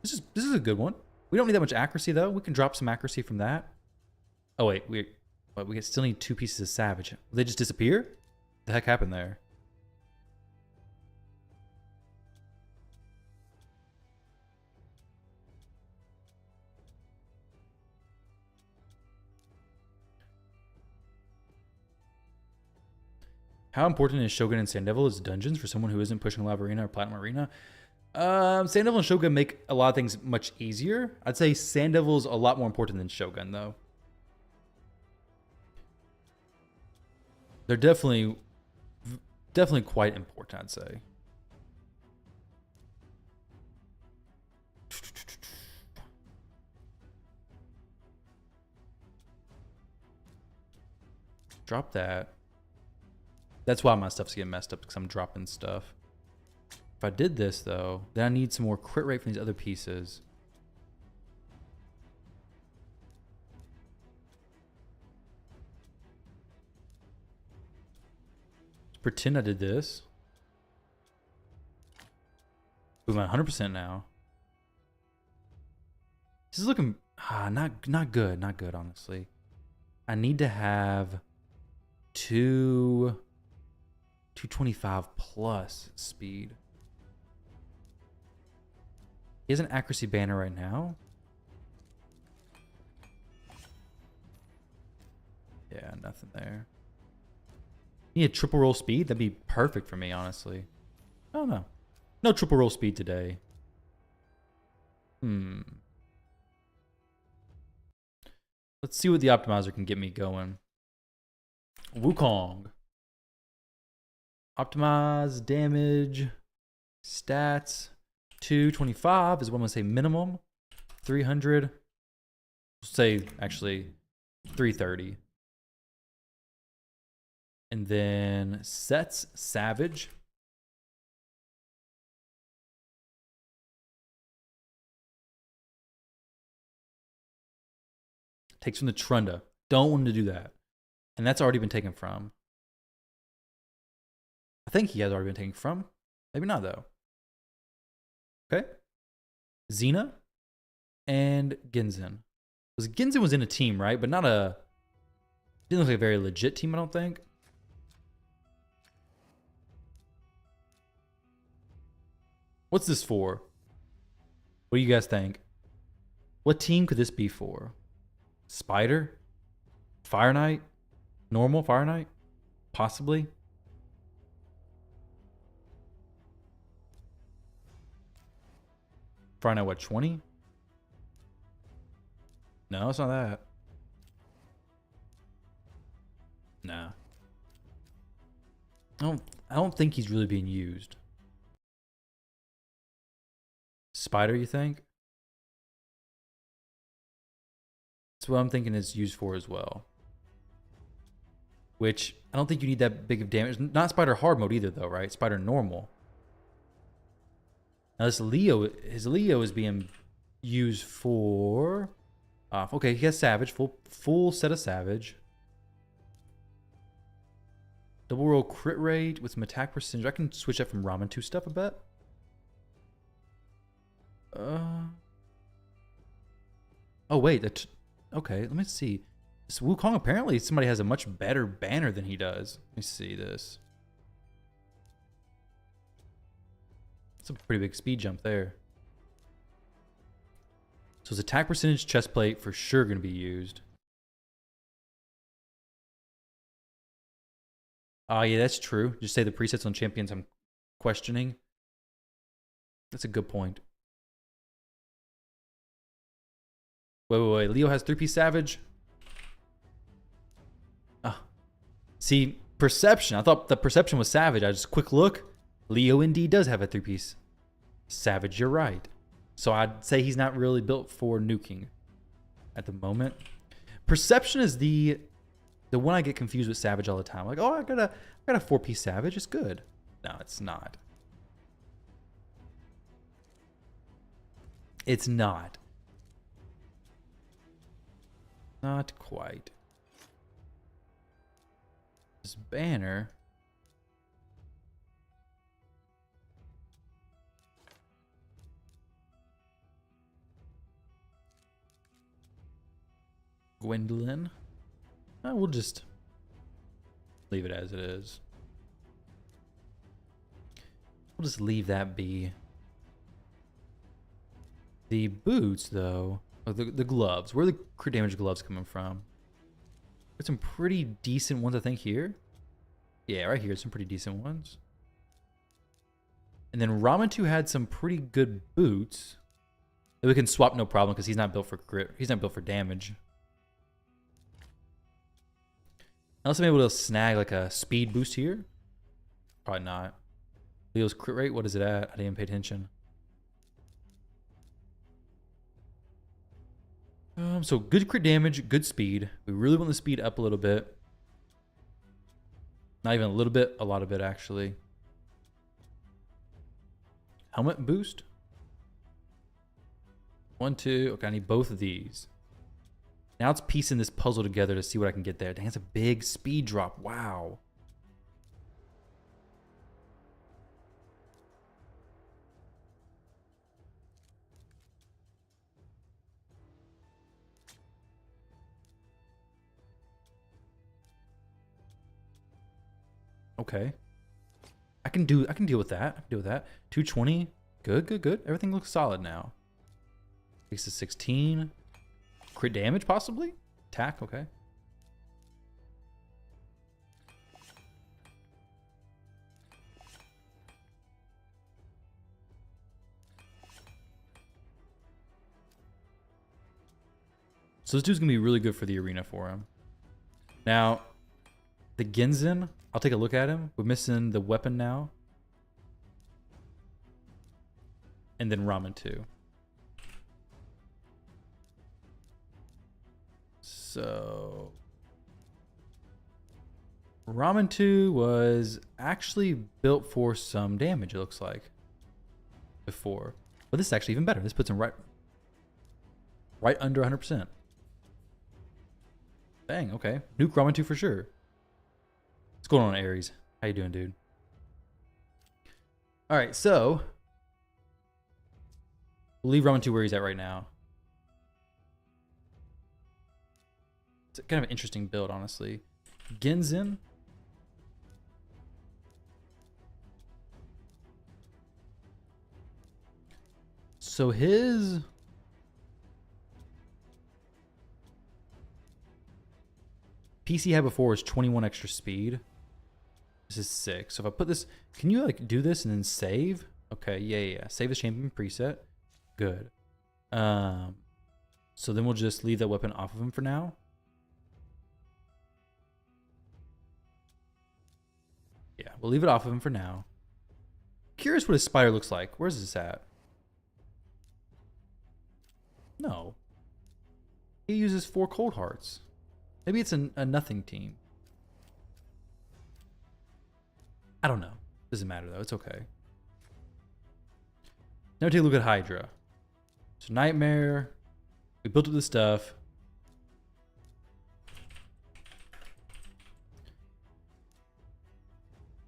This is a good one. We don't need that much accuracy though. We can drop some accuracy from that. Oh wait, we still need 2 pieces of Savage. Will they just disappear? What the heck happened there? How important is Shogun and Sand Devil as dungeons for someone who isn't pushing Lava Arena or Platinum Arena? Sand Devil and Shogun make a lot of things much easier. I'd say Sand Devil is a lot more important than Shogun, though. They're definitely quite important, I'd say. Drop that. That's why my stuff's getting messed up, because I'm dropping stuff. If I did this, though, then I need some more crit rate from these other pieces. Let's pretend I did this. Boom, I'm 100% now. This is looking not good, honestly. I need to have 225 plus speed. He has an accuracy banner right now. Yeah, nothing there. Need a triple roll speed? That'd be perfect for me, honestly. I don't know. No triple roll speed today. Let's see what the optimizer can get me going. Wukong. Optimize damage. Stats. 225 is what I'm going to say minimum. 300. We'll say actually 330. And then sets Savage. Takes from the Trunda. Don't want to do that. And that's already been taken from. I think he has already been taken from. Maybe not, though. Okay. Xena and Genzen. Because Genzen was in a team, right? But not a... Didn't look like a very legit team, I don't think. What's this for? What do you guys think? What team could this be for? Spider? Fire Knight? Normal Fire Knight? Possibly? Fire Knight, what, 20? No, it's not that. Nah. I don't think he's really being used. Spider, you think? That's what I'm thinking it's used for as well. Which, I don't think you need that big of damage. Not Spider hard mode either, though, right? Spider normal. Now this Leo, his Leo is being used for... okay, he has Savage. Full set of Savage. Double roll crit rate with some attack percentage. I can switch that from Ramen 2 stuff, I bet. Oh, wait. Okay, let me see. This Wukong, apparently somebody has a much better banner than he does. Let me see this. It's a pretty big speed jump there. So his attack percentage, chest plate, for sure going to be used. Oh, yeah, that's true. Just say the presets on champions I'm questioning. That's a good point. Wait. Leo has 3-piece Savage. See, perception. I thought the perception was Savage. I just quick look. Leo indeed does have a 3-piece Savage. You're right. So I'd say he's not really built for nuking at the moment. Perception is the one I get confused with Savage all the time. Like, oh, I got a 4-piece Savage. It's good. No, it's not. It's not. Not quite. This banner. Gwendolyn. We'll just leave it as it is. We'll just leave that be. The boots, though. Oh, the gloves. Where are the crit damage gloves coming from? There's some pretty decent ones, I think, here. Yeah, right here, some pretty decent ones. And then Ramen 2 had some pretty good boots that we can swap no problem because he's not built for crit. He's not built for damage. Unless I'm able to snag like a speed boost here. Probably not. Leo's crit rate, what is it at? I didn't pay attention. So good crit damage, good speed. We really want the speed up a little bit. Not even a little bit, a lot of it actually. Helmet boost. 1, 2. Okay, I need both of these. Now it's piecing this puzzle together to see what I can get there. Dang, that's a big speed drop. Wow. Okay. I can deal with that. I can deal with that. 220. Good, good, good. Everything looks solid now. Takes to 16. Crit damage, possibly? Attack, okay. So this dude's gonna be really good for the arena for him. Now, the Genzen, I'll take a look at him. We're missing the weapon now. And then Ramen 2. So Ramen 2 was actually built for some damage, it looks like, before. But this is actually even better. This puts him right under 100%. Dang, okay. Nuke Ramen 2 for sure. What's going on, Aries? How you doing, dude? All right, so we'll leave Ramen 2 where he's at right now. It's kind of an interesting build, honestly. Genzen. So his PC had before was 21 extra speed. This is 6. So if I put this, can you like do this and then save? Okay, yeah. Save the champion preset. Good. So then we'll just leave that weapon off of him for now. Yeah, we'll leave it off of him for now. Curious what his spider looks like. Where's this at? No. He uses 4 cold hearts. Maybe it's a nothing team. I don't know. Doesn't matter though. It's okay. Now take a look at Hydra. So Nightmare. We built up the stuff.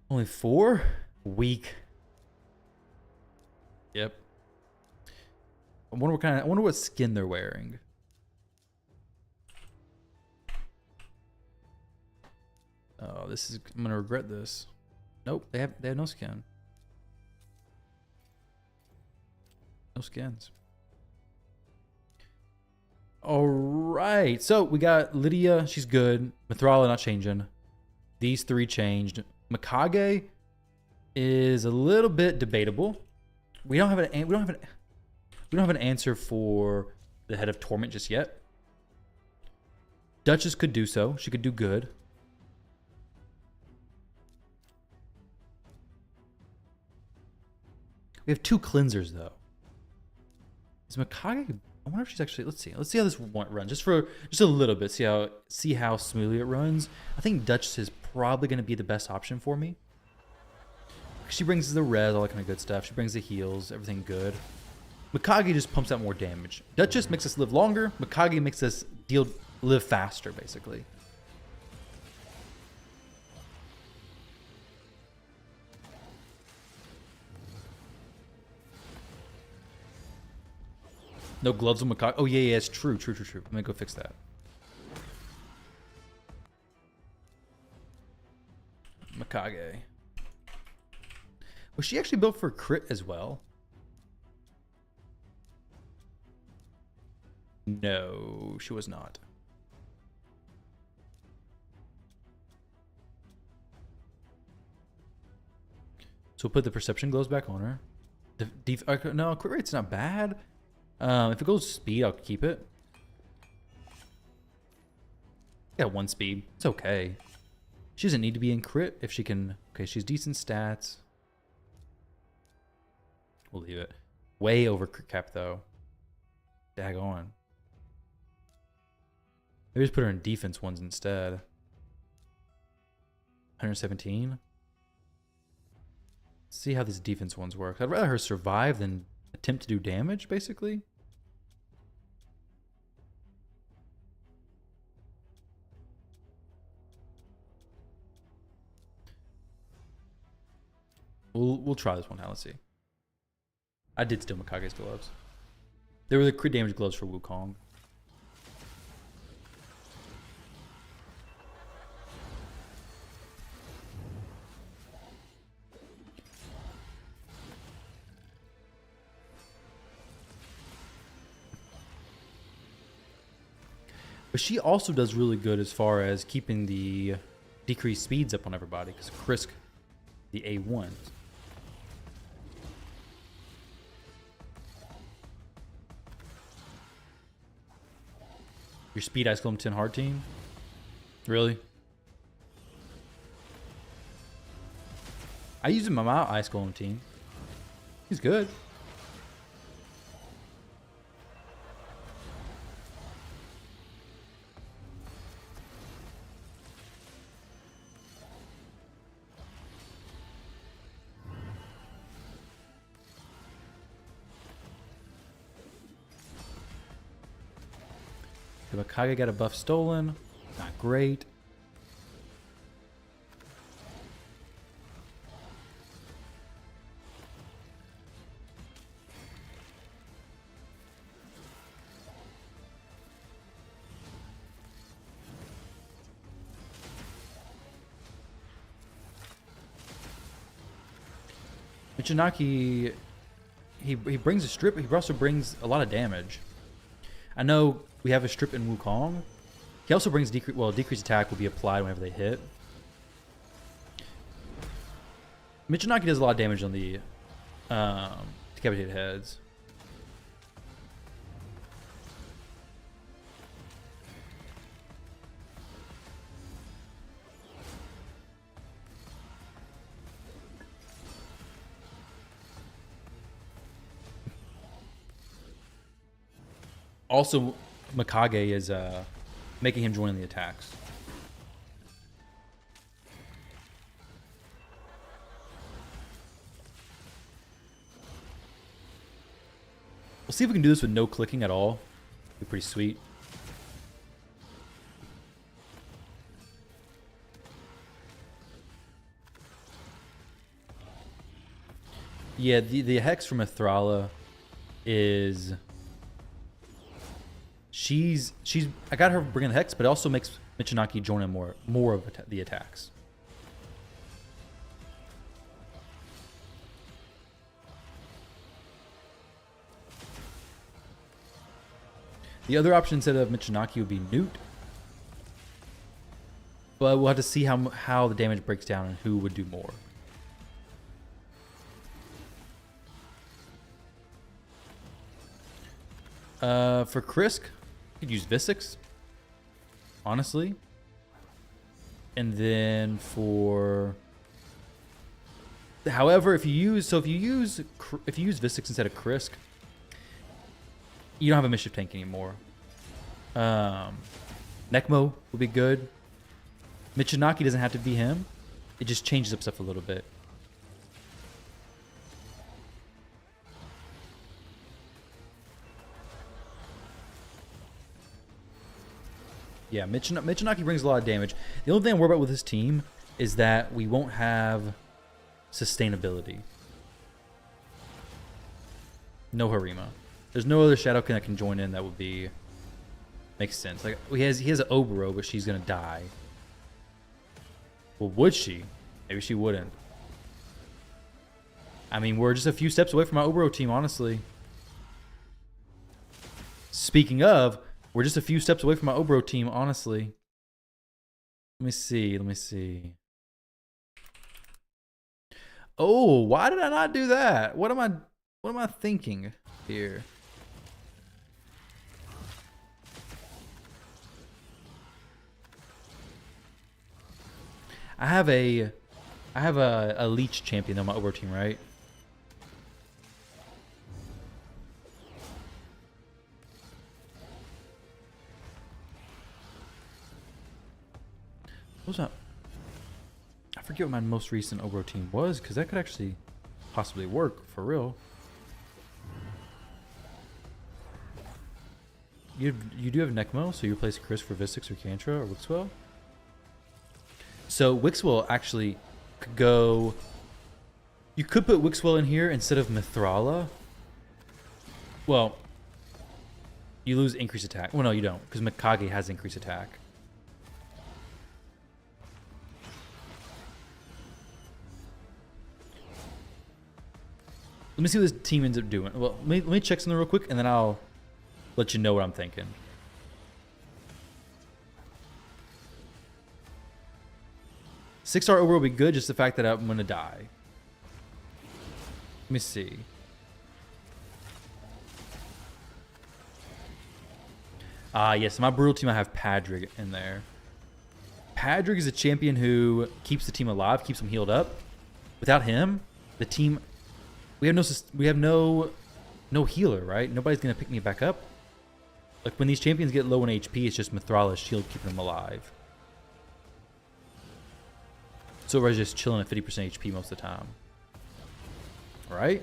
Only 4? Weak. Yep. I wonder what skin they're wearing. Oh, I'm gonna regret this. Nope, they have no skin. No skins. All right, so we got Lydia. She's good. Mithrala not changing. These 3 changed. Mikage is a little bit debatable. We don't have an answer for the head of Torment just yet. Duchess could do so. She could do good. We have 2 cleansers though. Is Mikage? I wonder if she's actually. Let's see. Let's see how this one runs. Just a little bit. See how smoothly it runs. I think Duchess is probably going to be the best option for me. She brings the res, all that kind of good stuff. She brings the heals, everything good. Mikage just pumps out more damage. Duchess makes us live longer. Mikage makes us live faster, basically. No gloves on Mikage. Oh, yeah, it's true. Let me go fix that. Mikage. Was she actually built for crit as well? No, she was not. So we'll put the perception gloves back on her. No, crit rate's not bad. If it goes speed, I'll keep it. Got 1 speed. It's okay. She doesn't need to be in crit if she can. Okay, she's decent stats. We'll leave it. Way over crit cap though. Dag on. Maybe just put her in defense ones instead. 117. See how these defense ones work. I'd rather her survive than attempt to do damage, basically. We'll try this one out. Let's see. I did steal Mikage's gloves. They were the crit damage gloves for Wukong. But she also does really good as far as keeping the decreased speeds up on everybody, because Krisk, the A1s. Your speed Ice Golem 10 hard team? Really? I use him on my Ice Golem team. He's good. The Mikage got a buff stolen. Not great. Michinaki, he brings a strip, but he also brings a lot of damage. I know we have a strip in Wukong. He also brings decreased attack will be applied whenever they hit. Michinaki does a lot of damage on the decapitated heads. Also, Mikage is making him join in the attacks. We'll see if we can do this with no clicking at all. Be pretty sweet. Yeah, the hex from Athrala is... I got her bringing the hex, but it also makes Michinaki join in more of the attacks. The other option instead of Michinaki would be Newt, but we'll have to see how the damage breaks down and who would do more. For Krisk, you could use Visix, honestly. And then for... However, if you use Visix instead of Krisk, you don't have a mischief tank anymore. Nekmo would be good. Michinaki doesn't have to be him. It just changes up stuff a little bit. Yeah, Michinaki brings a lot of damage. The only thing I worry about with this team is that we won't have sustainability. No Harima. There's no other Shadowkin that can join in that would be... Makes sense. Like he has an Oboro, but she's gonna die. Well, would she? Maybe she wouldn't. I mean, we're just a few steps away from our Oboro team, honestly. Speaking of... We're just a few steps away from my Oboro team, honestly. Let me see. Oh, why did I not do that? What am I thinking here? I have a leech champion on my over team, right? What was that? I forget what my most recent Obro team was, because that could actually possibly work for real. You do have Necmo, so you replace Chris for Vistix or Cantra or Wixwell. So Wixwell actually could go. You could put Wixwell in here instead of Mithrala. Well, you lose increased attack. Well, no, you don't, because Mikage has increased attack. Let me see what this team ends up doing. Well, let me check something real quick, and then I'll let you know what I'm thinking. Six-star over will be good, just the fact that I'm going to die. Let me see. Yes, my brutal team, I have Padrig in there. Padrig is a champion who keeps the team alive, keeps them healed up. Without him, the team... We have no healer, right? Nobody's going to pick me back up. Like, when these champions get low on HP, it's just Mithrala's shield keeping them alive. So we're just chilling at 50% HP most of the time. Right?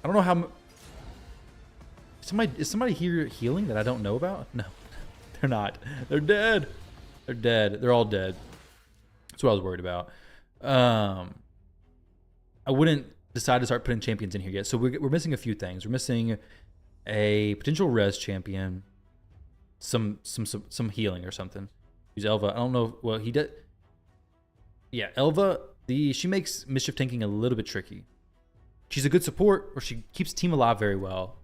I don't know how... Is somebody here healing that I don't know about? No. They're not. They're dead. They're dead. They're all dead. That's what I was worried about. I wouldn't decide to start putting champions in here yet. So we're missing a few things. We're missing a potential res champion, some healing or something. Use Elva. I don't know. Well, he did. Yeah, Elva. She makes mischief tanking a little bit tricky. She's a good support, or she keeps the team alive very well.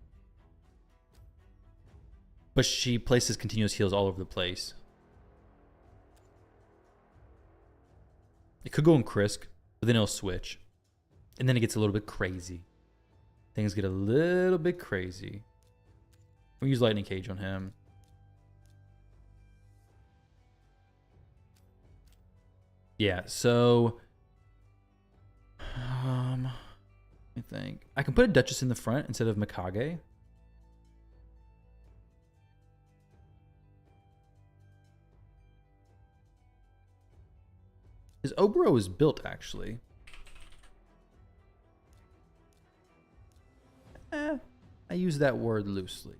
But she places continuous heals all over the place. It could go in Krisk, but then it'll switch. And then it gets a little bit crazy. Things get a little bit crazy. We'll use Lightning Cage on him. Yeah, so... let me think. I can put a Duchess in the front instead of Mikage. His Obro is built, actually. I use that word loosely.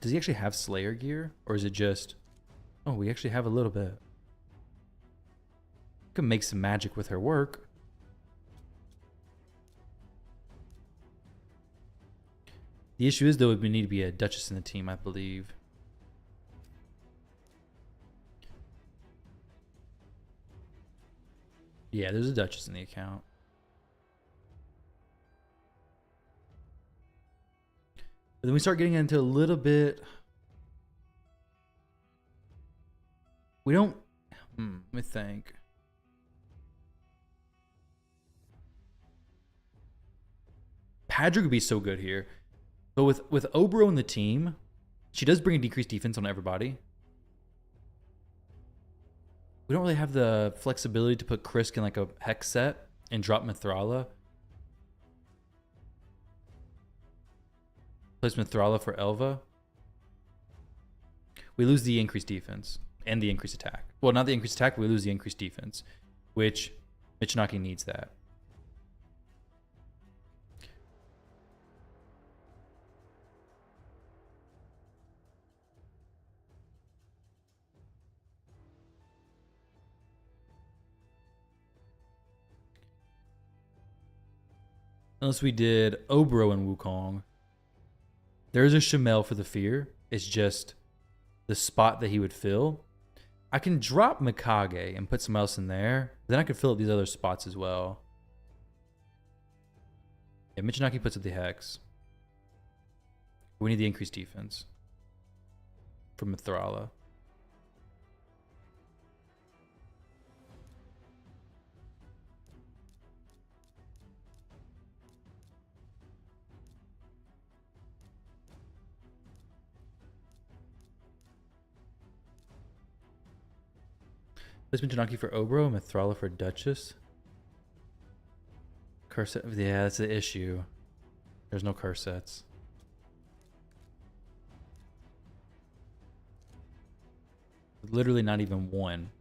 Does he actually have Slayer gear? Or is it just... Oh, we actually have a little bit. Could make some magic with her work. The issue is, though, we need to be a Duchess in the team, I believe. Yeah, there's a Duchess in the account. But then we start getting into a little bit... We don't... let me think. Padrig would be so good here. But with Obro in the team, she does bring a decreased defense on everybody. We don't really have the flexibility to put Krisk in like a hex set and drop Mithrala. Place Mithrala for Elva. We lose the increased defense and the increased attack. Well, not the increased attack, but we lose the increased defense, which Michinaki needs that. Unless we did Obro and Wukong. There's a Shamel for the fear. It's just the spot that he would fill. I can drop Mikage and put someone else in there. Then I could fill up these other spots as well. Yeah, Michinaki puts up the Hex. We need the increased defense from Mithrala. Placement Janaki for Obro and Mithrala for Duchess. Curse set. Yeah, that's the issue. There's no curse sets. Literally not even one.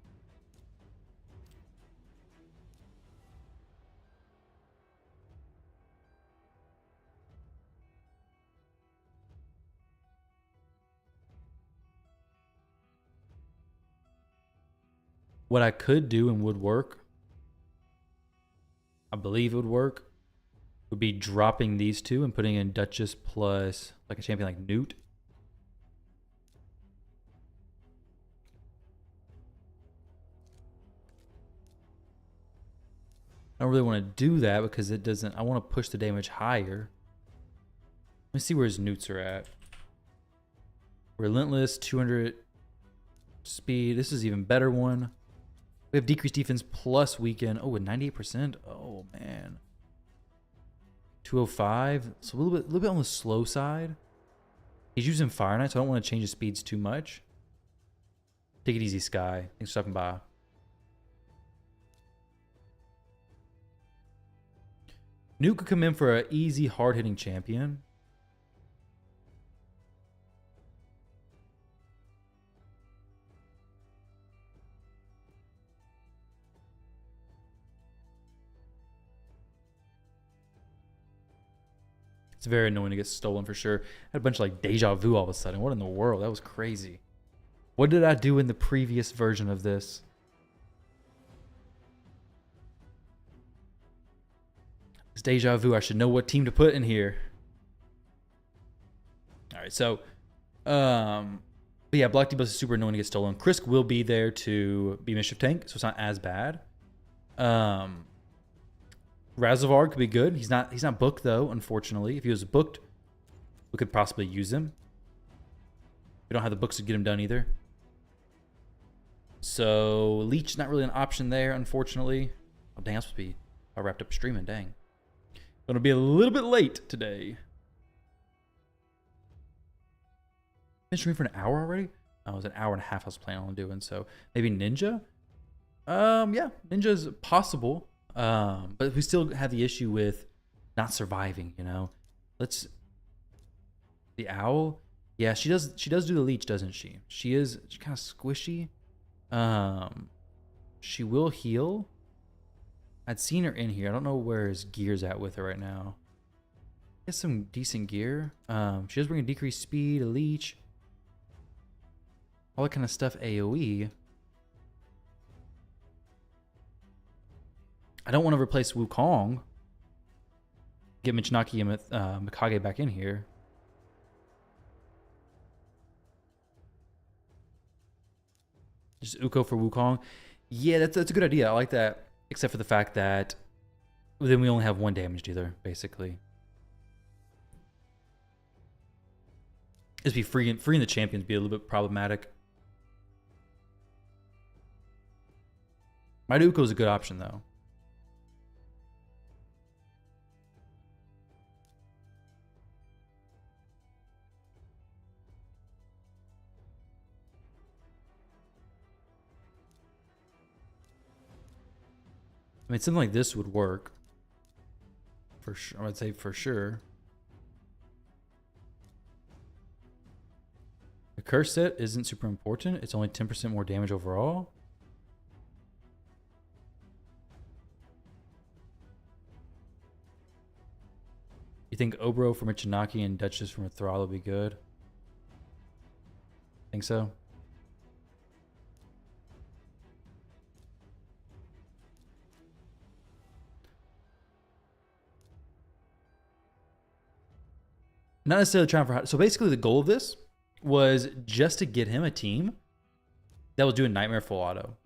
What I could do and would work, I believe it would work, would be dropping these two and putting in Duchess plus like a champion like Newt. I don't really want to do that because it doesn't, I want to push the damage higher. Let me see where his Newts are at. Relentless, 200 speed. This is even better one. We have decreased defense plus weaken. Oh, with 98%. Oh, man. 205. So a little bit on the slow side. He's using Fire Knight, so I don't want to change his speeds too much. Take it easy, Sky. Thanks for stopping by. Nuke could come in for an easy, hard-hitting champion. It's very annoying to get stolen for sure. I had a bunch of like deja vu all of a sudden. What in the world? That was crazy. What did I do in the previous version of this? It's deja vu. I should know what team to put in here. All right, so, but yeah, Block D-Bus is super annoying to get stolen. Krisk will be there to be Mischief Tank, so it's not as bad. Razovar could be good. He's not booked though, unfortunately. If he was booked, we could possibly use him. We don't have the books to get him done either. So Leech not really an option there, unfortunately. Oh dang, I'm supposed to be wrapped up streaming. Dang, gonna be a little bit late today. Been streaming for an hour already. Oh, it was an hour and a half I was planning on doing. So maybe Ninja. Yeah, Ninja is possible. But we still have the issue with not surviving, you know. The owl. Yeah, she does do the leech, doesn't she? She's kind of squishy. She will heal. I'd seen her in here. I don't know where his gear's at with her right now. He has some decent gear. She does bring a decreased speed, a leech, all that kind of stuff. AoE. I don't want to replace Wukong. Get Michinaki and Mikage back in here. Just Uko for Wukong. Yeah, that's a good idea. I like that. Except for the fact that then we only have one damage dealer, basically. Just be freeing the champions be a little bit problematic. My Uko is a good option though. I mean, something like this would work. For sure, I would say for sure. The curse set isn't super important. It's only 10% more damage overall. You think Obro from Michinaki and Duchess from Thrall would be good? Think so? Not necessarily trying for... So basically the goal of this was just to get him a team that was doing Nightmare full auto.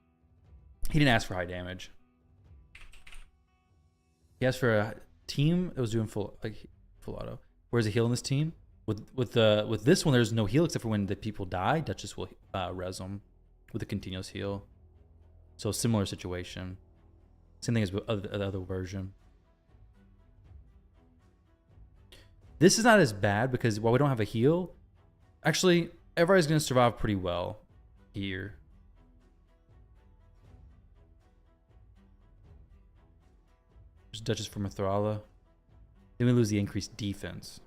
He didn't ask for high damage. He asked for a team that was doing full auto. Where's the heal in this team? With this one, there's no heal except for when the people die. Duchess will res them with a continuous heal. So similar situation. Same thing as with the other version. This is not as bad because while we don't have a heal, actually everybody's going to survive pretty well here. There's Duchess for Mithrala. Then we lose the increased defense.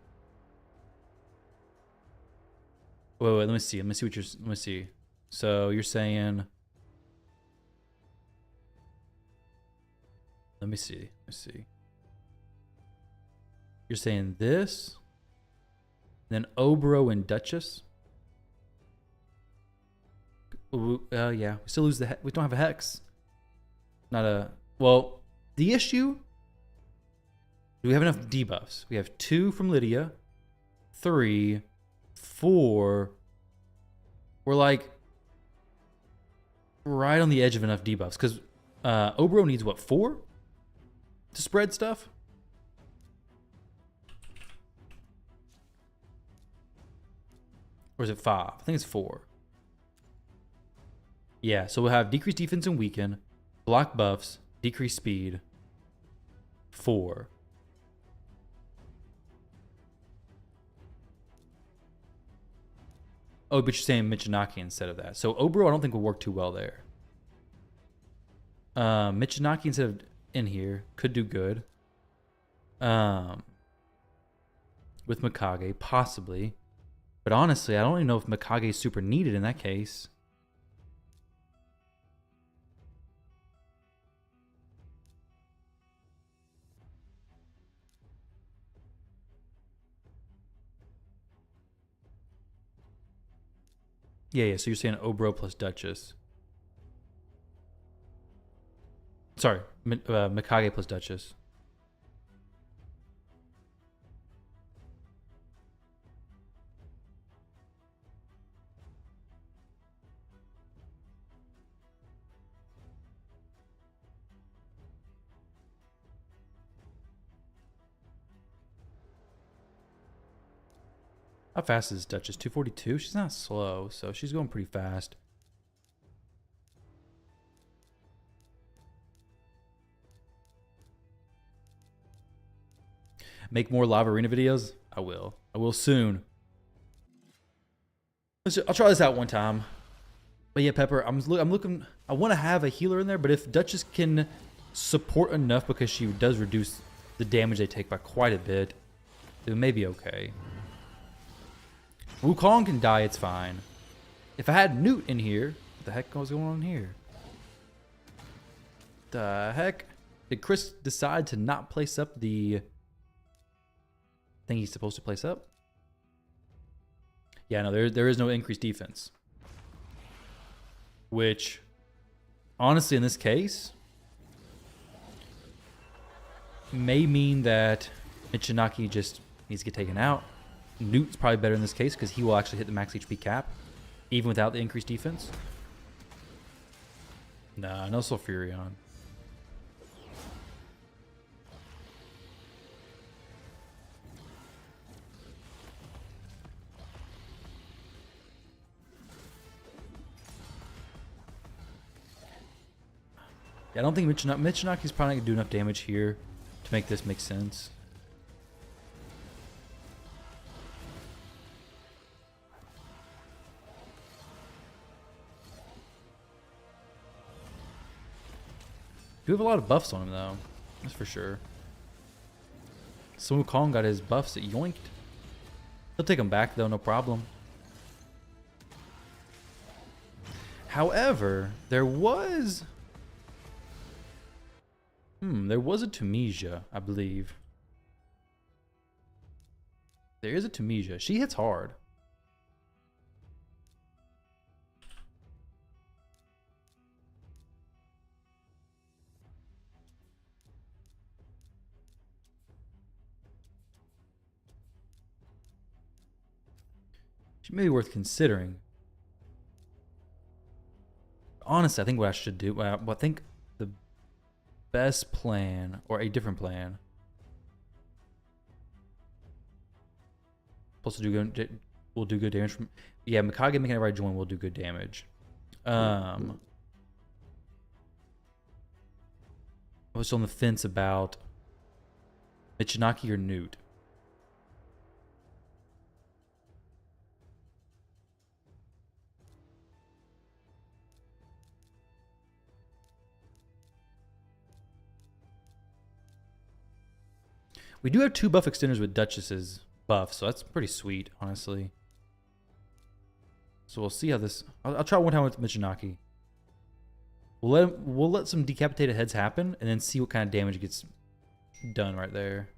Wait, let me see. Let me see. So you're saying... Let me see. You're saying this, then Obro and Duchess. Yeah, we still lose the. We don't have a hex. Not a. Well, the issue. Do we have enough debuffs? We have 2 from Lydia, 3, 4. We're like right on the edge of enough debuffs because Obro needs what, 4 to spread stuff. Or is it 5? I think it's 4. Yeah, so we'll have decreased defense and weaken, block buffs, decreased speed, 4. Oh, but you're saying Michinaki instead of that. So Obro, I don't think will work too well there. Michinaki instead of in here could do good. With Mikage, possibly. But honestly, I don't even know if Mikage is super needed in that case. Yeah, so you're saying Obro plus Duchess. Sorry, Mikage plus Duchess. How fast is Duchess? 242? She's not slow, so she's going pretty fast. Make more live arena videos? I will. I will soon. I'll try this out one time. But yeah, Pepper, I'm looking. I want to have a healer in there, but if Duchess can support enough because she does reduce the damage they take by quite a bit, it may be okay. Wukong can die, it's fine. If I had Newt in here, what the heck was going on here? The heck? Did Chris decide to not place up the thing he's supposed to place up? Yeah, no, there is no increased defense. Which, honestly, in this case, may mean that Michinaki just needs to get taken out. Newt's probably better in this case because he will actually hit the max HP cap, even without the increased defense. Nah, no Sulfurion. Yeah, I don't think Michinaki's probably not going to do enough damage here to make this make sense. Do have a lot of buffs on him, though. That's for sure. So Wukong got his buffs yoinked. He'll take them back, though, no problem. However, there was... there was a Tunisia, I believe. There is a Tunisia. She hits hard. She may be worth considering. Honestly, I think what I should do, I think the best plan, or a different plan, supposed to do good, will do good damage from. Yeah, Mikage making everybody join will do good damage. I was on the fence about Michinaki or Newt. We do have 2 buff extenders with Duchess's buff, so that's pretty sweet, honestly. So we'll see how this... I'll try one time with Michinaki. We'll let some decapitated heads happen, and then see what kind of damage gets done right there,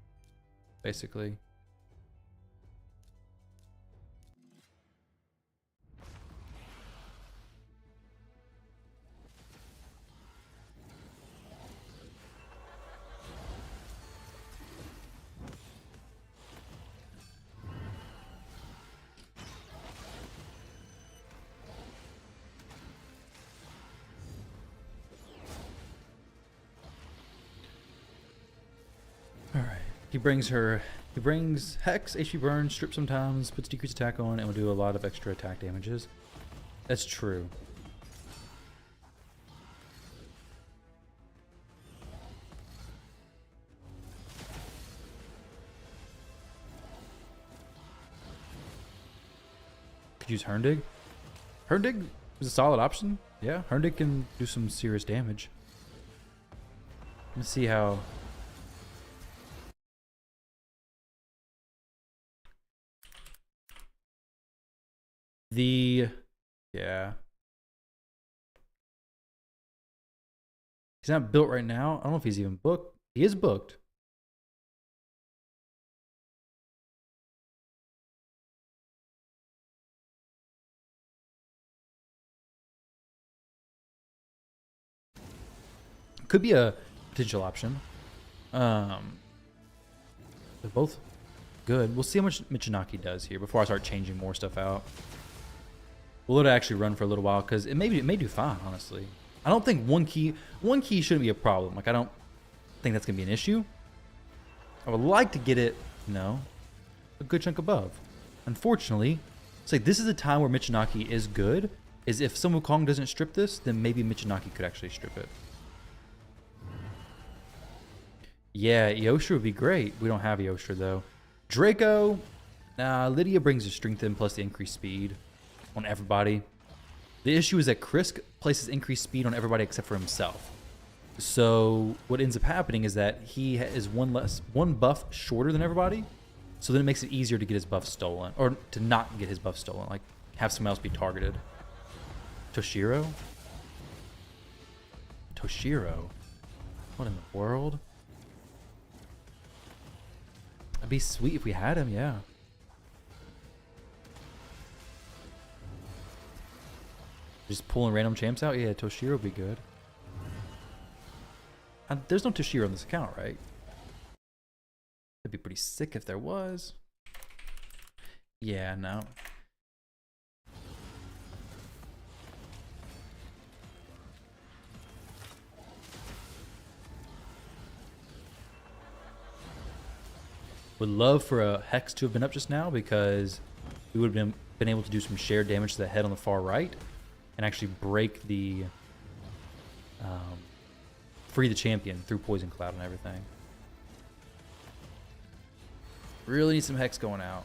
basically. He brings Hex, HP burn, strip sometimes, puts decreased attack on, and will do a lot of extra attack damages. That's true. Could use Herndig. Herndig is a solid option. Yeah, Herndig can do some serious damage. Let's see how... Yeah. He's not built right now. I don't know if he's even booked. He is booked. Could be a potential option. They're both good. We'll see how much Michinaki does here before I start changing more stuff out. We'll let it actually run for a little while because it may do fine, honestly. I don't think one key shouldn't be a problem. Like, I don't think that's gonna be an issue. I would like to get it, a good chunk above. Unfortunately, it's like this is a time where Michinaki is good. Is if Sun Wukong doesn't strip this, then maybe Michinaki could actually strip it. Yeah, Eostra would be great. We don't have Eostra though. Draco, Lydia brings the strength in plus the increased speed on everybody. The issue is that Krisk places increased speed on everybody except for himself. So what ends up happening is that he is one buff shorter than everybody. So then it makes it easier to get his buff stolen, or to not get his buff stolen, like have someone else be targeted. Toshiro? What in the world? That'd be sweet if we had him, yeah. Just pulling random champs out? Yeah, Toshiro would be good. There's no Toshiro on this account, right? That'd be pretty sick if there was. Yeah, no. Would love for a Hex to have been up just now because we would have been able to do some shared damage to the head on the far right and actually break the free the champion through Poison Cloud and everything. Really need some Hex going out.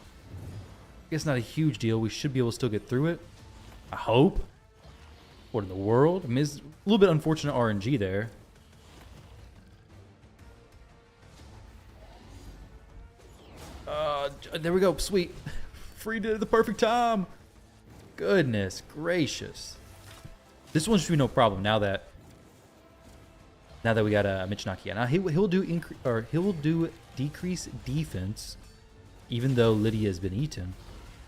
I guess not a huge deal. We should be able to still get through it. I hope. What in the world? I mean, it's a little bit unfortunate RNG there. There we go. Sweet. Freed it at the perfect time. Goodness gracious. This one should be no problem now that we got a Michinaki. Now he'll do decrease defense, even though Lydia has been eaten.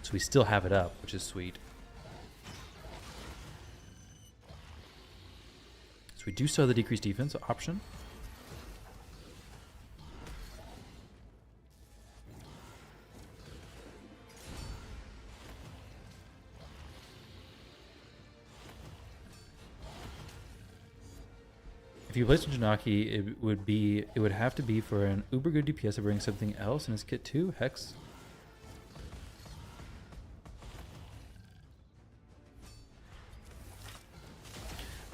So we still have it up, which is sweet. So we do still have the decreased defense option. If you place Michinaki, it would have to be for an uber good DPS to bring something else in his kit too. Hex.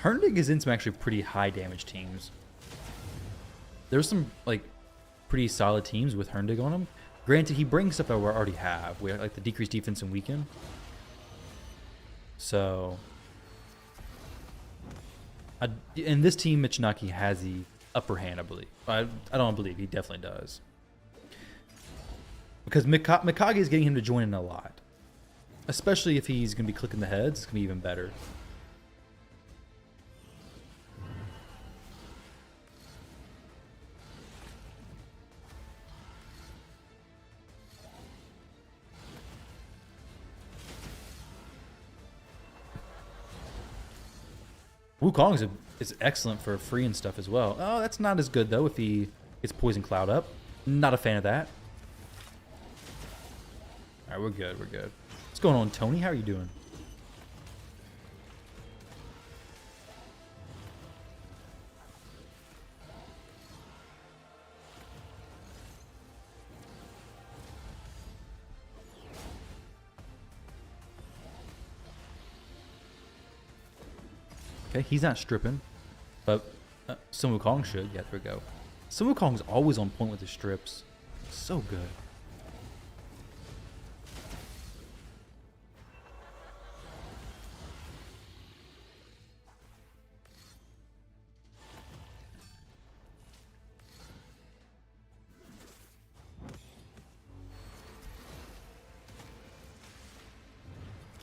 Herndig is in some actually pretty high damage teams. There's some like pretty solid teams with Herndig on him. Granted, he brings stuff that we already have. We have like the decreased defense and weaken. So in this team, Michinaki has the upper hand, I believe. I don't believe, he definitely does. Because Mikage is getting him to join in a lot. Especially if he's going to be clicking the heads, it's going to be even better. Wukong's is excellent for free and stuff as well. Oh, that's not as good though if he gets Poison Cloud up. Not a fan of that. Alright, we're good, we're good. What's going on, Tony? How are you doing? Okay, he's not stripping, but Sun Wukong should. Yeah, there we go. Sun Wukong's always on point with his strips. So good.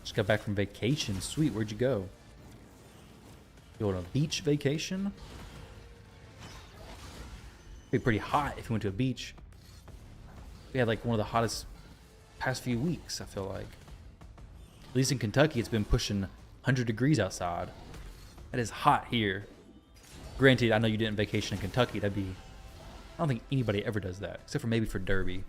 Just got back from vacation. Sweet, where'd you go? You on a beach vacation? It'd be pretty hot if we went to a beach. We had like one of the hottest past few weeks, I feel like. At least in Kentucky, it's been pushing 100 degrees outside. That is hot here. Granted, I know you didn't vacation in Kentucky. That'd be... I don't think anybody ever does that, except for maybe for Derby.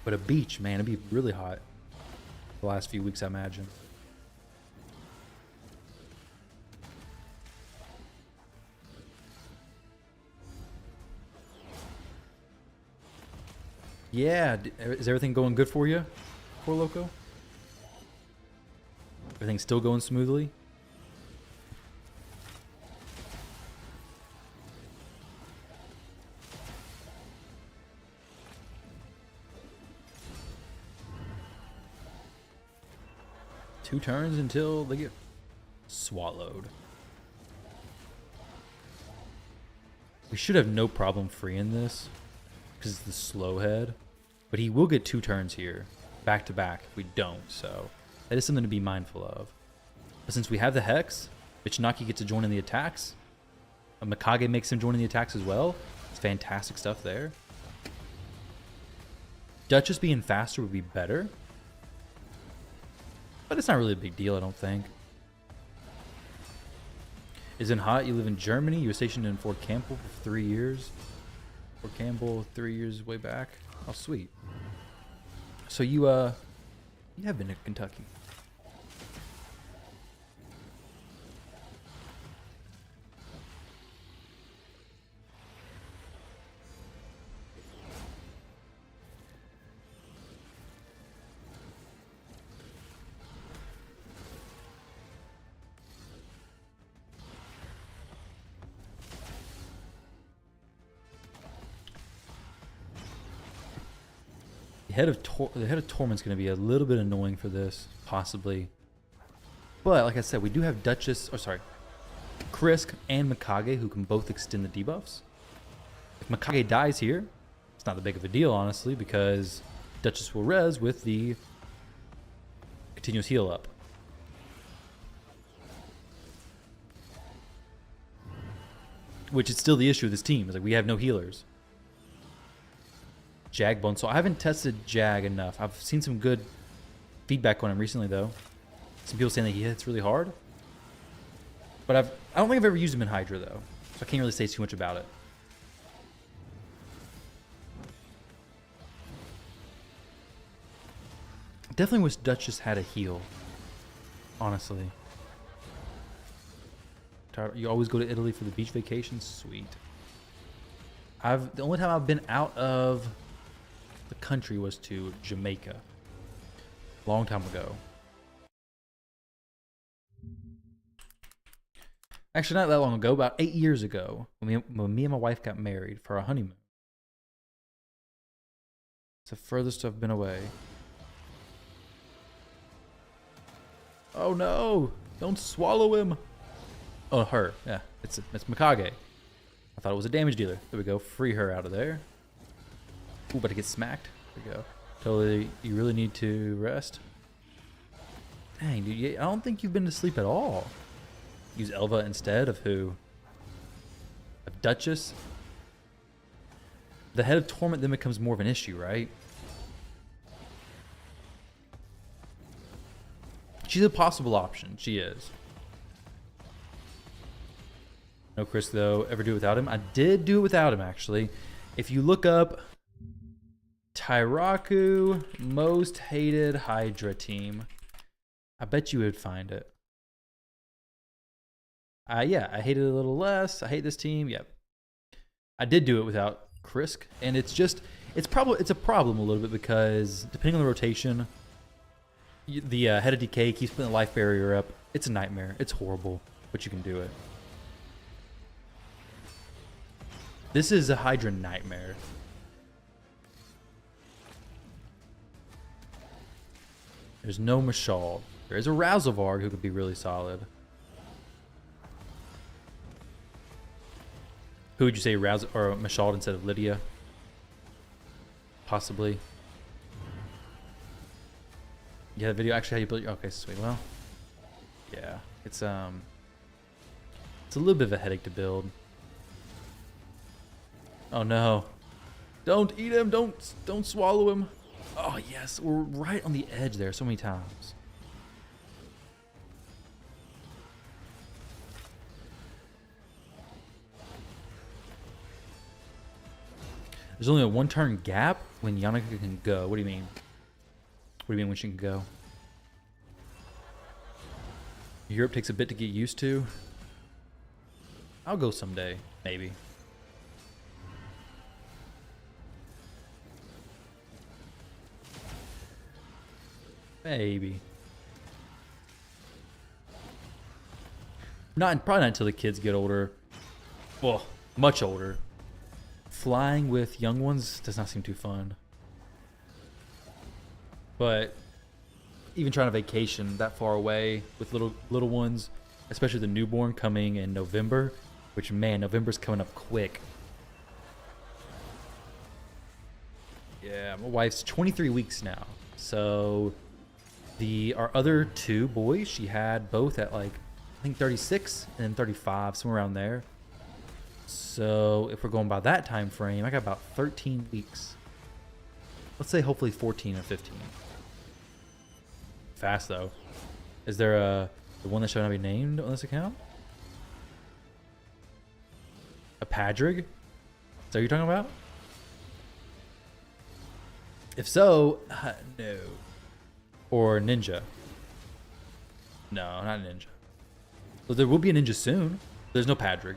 But a beach, man, it'd be really hot. The last few weeks, I imagine. Yeah, is everything going good for you, Poor Loco? Everything's still going smoothly? Two turns until they get swallowed. We should have no problem freeing this because it's the slow head. But he will get 2 turns here, back to back, if we don't. So that is something to be mindful of. But since we have the Hex, Michinaki gets to join in the attacks. Mikage makes him join in the attacks as well. It's fantastic stuff there. Duchess being faster would be better. But it's not really a big deal, I don't think. Isn't hot? You live in Germany? You were stationed in Fort Campbell for 3 years. Fort Campbell, 3 years way back. Oh, sweet. So you have been to Kentucky. The head of Torment's going to be a little bit annoying for this, possibly. But like I said, we do have Krisk and Mikage who can both extend the debuffs. If Mikage dies here, it's not that big of a deal, honestly, because Duchess will res with the continuous heal up. Which is still the issue with this team. Is like we have no healers. Jag Bone. So I haven't tested Jag enough. I've seen some good feedback on him recently, though. Some people saying that he hits really hard. But I don't think I've ever used him in Hydra, though. So I can't really say too much about it. Definitely wish Duchess had a heal. Honestly. You always go to Italy for the beach vacation? Sweet. The only time I've been out of the country was to Jamaica. Long time ago. Actually, not that long ago, about 8 years ago, when me and my wife got married for our honeymoon. It's the furthest I've been away. Oh no! Don't swallow him! Oh, her. Yeah, it's Mikage. I thought it was a damage dealer. There we go. Free her out of there. Ooh, about to get smacked. There we go. Totally, you really need to rest. Dang, dude, I don't think you've been to sleep at all. Use Elva instead of who? Of Duchess? The Head of Torment then becomes more of an issue, right? She's a possible option. She is. No Chris, though. Ever do it without him? I did do it without him, actually. If you look up Tyraku most hated Hydra team, I bet you would find it. Yeah, I hate it a little less. I hate this team. Yep. I did do it without Krisk, and it's a problem a little bit because depending on the rotation, the Head of Decay keeps putting the life barrier up. It's a nightmare. It's horrible, but you can do it. This is a Hydra nightmare. There's no Mashal. There is a Rouselvarg who could be really solid. Who would you say, Rouse or Mashal instead of Lydia? Possibly. Yeah, the video actually how you build your, okay, sweet. Well, yeah, it's a little bit of a headache to build. Oh no. Don't eat him, don't swallow him. Oh yes, we're right on the edge there so many times. There's only a 1-turn gap when Yannika can go. What do you mean? What do you mean when she can go? Europe takes a bit to get used to. I'll go someday, maybe. Maybe. Probably not until the kids get older. Well, much older. Flying with young ones does not seem too fun. But even trying to vacation that far away with little ones, especially the newborn coming in November, which man, November's coming up quick. Yeah, my wife's 23 weeks now. So our other two boys, she had both at like I think 36 and then 35, somewhere around there. So if we're going by that time frame, I got about 13 weeks. Let's say hopefully 14 or 15. Fast though. Is there the one that should not be named on this account? A Padrig? Is that what you're talking about? If so, no. Or Ninja. No, not Ninja. Well, there will be a Ninja soon. There's no Padrig.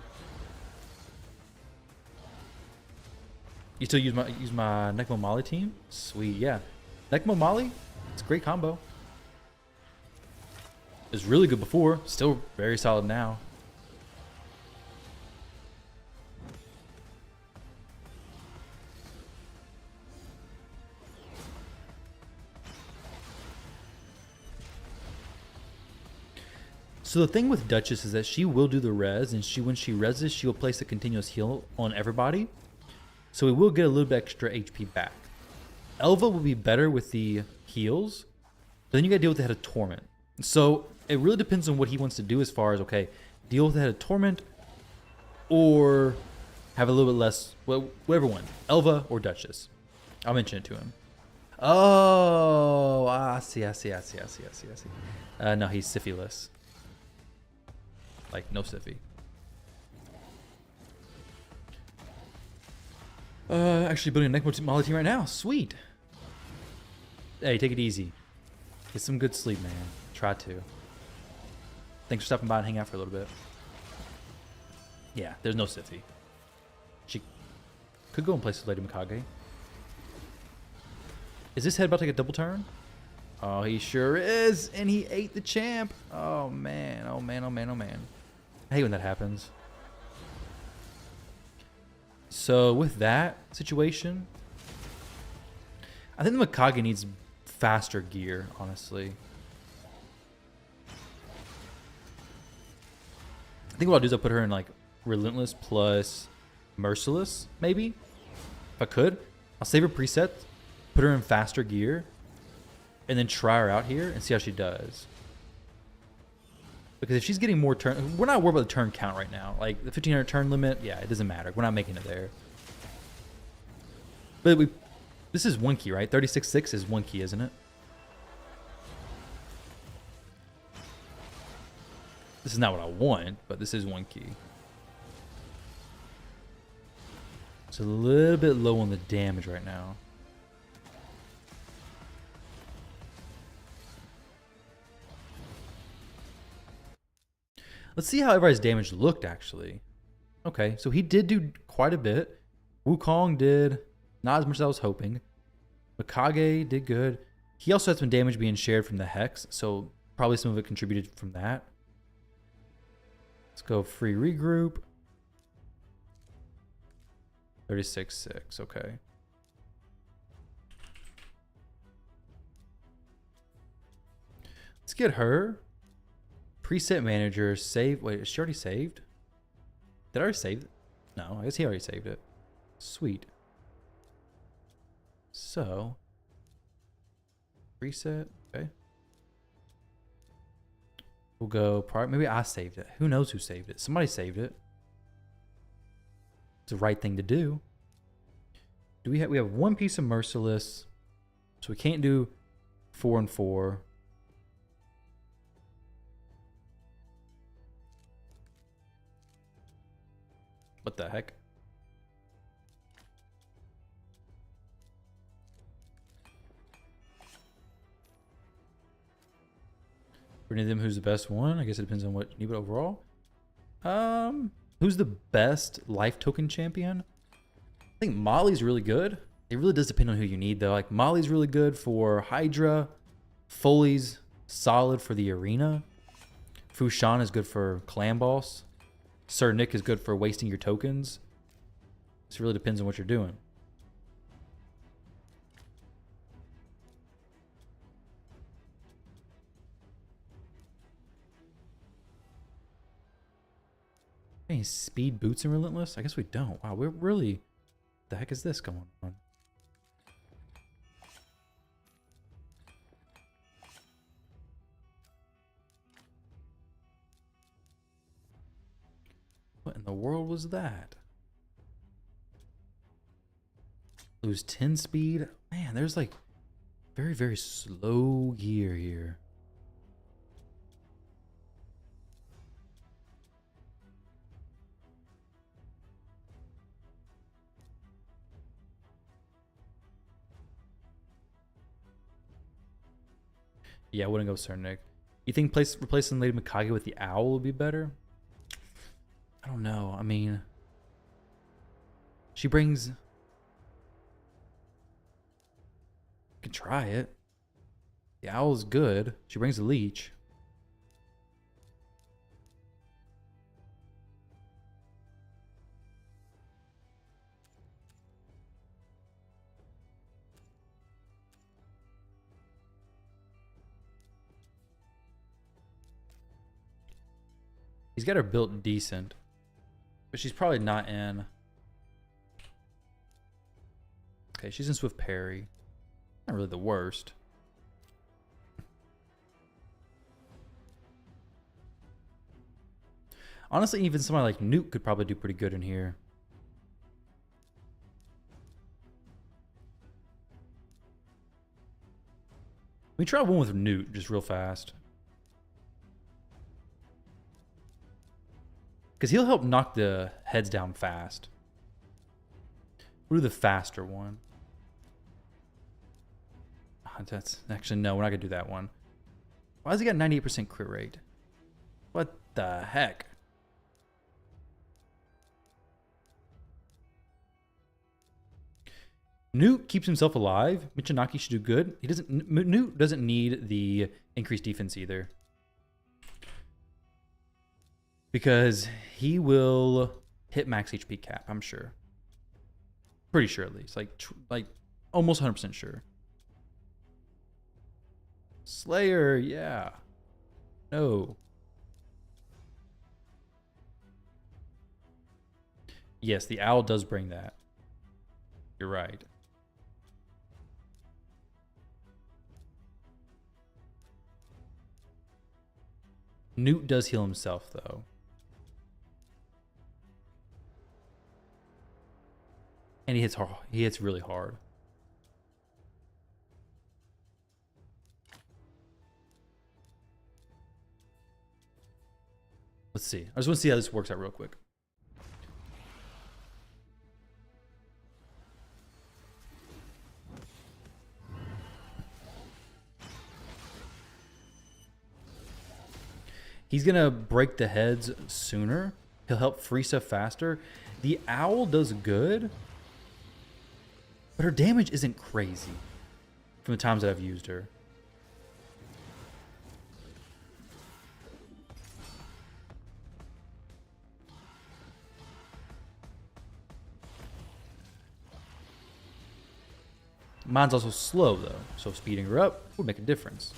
You still use my Necmo Molly team? Sweet, yeah. Necmo Molly, it's a great combo. It was really good before, still very solid now. So the thing with Duchess is that she will do the res, and when she reses, she will place a continuous heal on everybody. So we will get a little bit extra HP back. Elva will be better with the heals, but then you gotta deal with the Head of Torment. So it really depends on what he wants to do as far as, okay, deal with the Head of Torment or have a little bit less, well, whatever one, Elva or Duchess. I'll mention it to him. Oh, I see. No, he's Siffy-less. Like, no Siffy. Actually building a Necmo Molly team right now. Sweet. Hey, take it easy. Get some good sleep, man. Try to. Thanks for stopping by and hang out for a little bit. Yeah, there's no Siffy. She could go and place with Lady Mikage. Is this head about to take a double turn? Oh, he sure is. And he ate the champ. Oh, man. Oh, man. Oh, man. Oh, man. I hate when that happens. So with that situation, I think the Mikage needs faster gear, honestly. I think what I'll do is I'll put her in like Relentless plus Merciless, maybe. If I could, I'll save her preset, put her in faster gear, and then try her out here and see how she does. Because if she's getting more turn, we're not worried about the turn count right now. Like the 1500 turn limit, yeah, it doesn't matter. We're not making it there. But this is 1 key, right? 36.6 is 1 key, isn't it? This is not what I want, but this is 1 key. It's a little bit low on the damage right now. Let's see how everybody's damage looked, actually. Okay, so he did do quite a bit. Wukong did not as much as I was hoping. Mikage did good. He also had some damage being shared from the Hex, so probably some of it contributed from that. Let's go free regroup. 36.6, okay. Let's get her. Preset manager, save. Wait, is she already saved? Did I already save it? No, I guess he already saved it. Sweet. So, preset, okay. We'll go maybe I saved it. Who knows who saved it? Somebody saved it. It's the right thing to do. We have 1 piece of Merciless, so we can't do 4 and 4. What the heck? For any of them, who's the best one? I guess it depends on what you need, but overall. Who's the best life token champion? I think Molly's really good. It really does depend on who you need, though. Like, Molly's really good for Hydra. Foley's solid for the arena. Fushan is good for clan boss. Sir Nick is good for wasting your tokens. This really depends on what you're doing. Any speed, boots, and relentless? I guess we don't. Wow, we're really... What the heck is this going on? What in the world was that? Lose 10 speed? Man, there's like very, very slow gear here. Yeah, I wouldn't go Sir Nick. You think replacing Lady Mikage with the owl would be better? I don't know. I mean, she brings... You can try it. The owl's good. She brings a leech. He's got her built decent, but she's probably not in. Okay, she's in Swift Parry. Not really the worst. Honestly, even somebody like Nuke could probably do pretty good in here. We try one with Newt just real fast. Because he'll help knock the heads down fast. We'll do the faster one. That's actually, no, we're not going to do that one. Why has he got 98% crit rate? What the heck? Newt keeps himself alive. Michinaki should do good. Newt doesn't need the increased defense either. Because he will hit max HP cap, I'm sure. Pretty sure at least. Like almost 100% sure. Slayer, yeah. No. Yes, the owl does bring that. You're right. Newt does heal himself, though. And he hits hard. He hits really hard. Let's see. I just want to see how this works out real quick. He's going to break the heads sooner. He'll help free stuff faster. The owl does good, but her damage isn't crazy from the times that I've used her. Mine's also slow, though, so speeding her up would make a difference.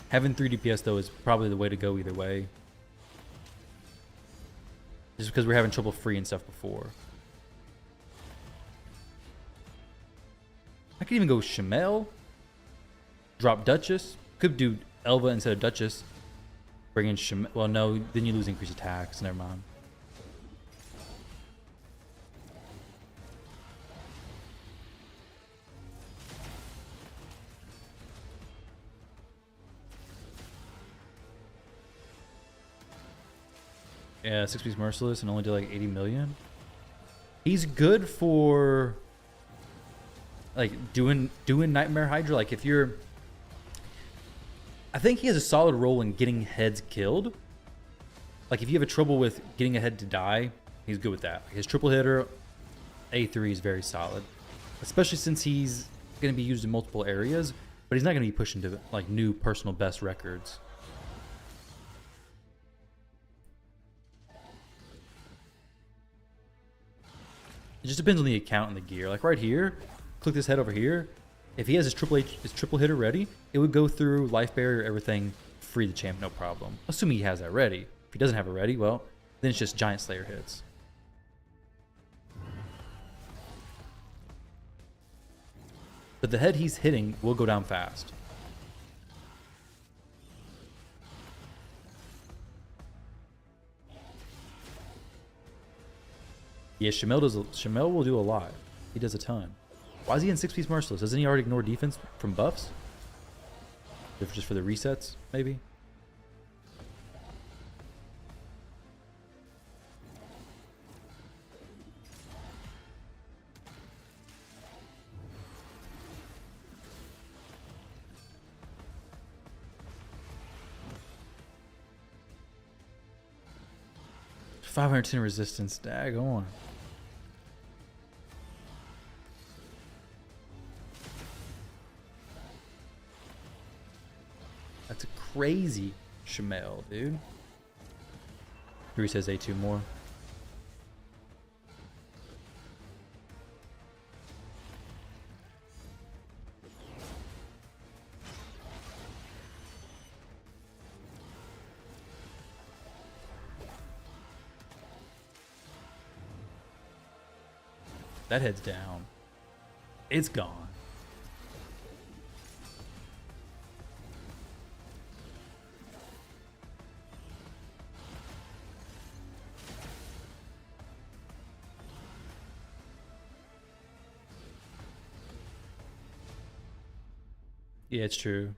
Having 3 DPS, though, is probably the way to go either way. Just because we're having trouble free and stuff before. I could even go Shamel. Drop Duchess. Could do Elva instead of Duchess. Bring in Shamel. Well, no, then you lose increased attacks. Never mind. Yeah, 6-piece Merciless and only did like 80 million. He's good for like doing Nightmare Hydra. Like if you're, I think he has a solid role in getting heads killed. Like if you have a trouble with getting a head to die, he's good with that. His triple hitter, A3 is very solid, especially since he's going to be used in multiple areas, but he's not going to be pushing to like new personal best records. It just depends on the account and the gear. Like right here, click this head over here. If he has his triple hitter ready, it would go through life barrier, everything, free the champ, no problem. Assuming he has that ready. If he doesn't have it ready, well, then it's just Giant Slayer hits. But the head he's hitting will go down fast. Yeah, Shamel will do a lot. He does a ton. Why is he in 6-piece Merciless? Doesn't he already ignore defense from buffs? Just for the resets, maybe? $510 resistance. Daggone. That's a crazy Shamel, dude. Here says A2 more. That head's down. It's gone. Yeah, it's true.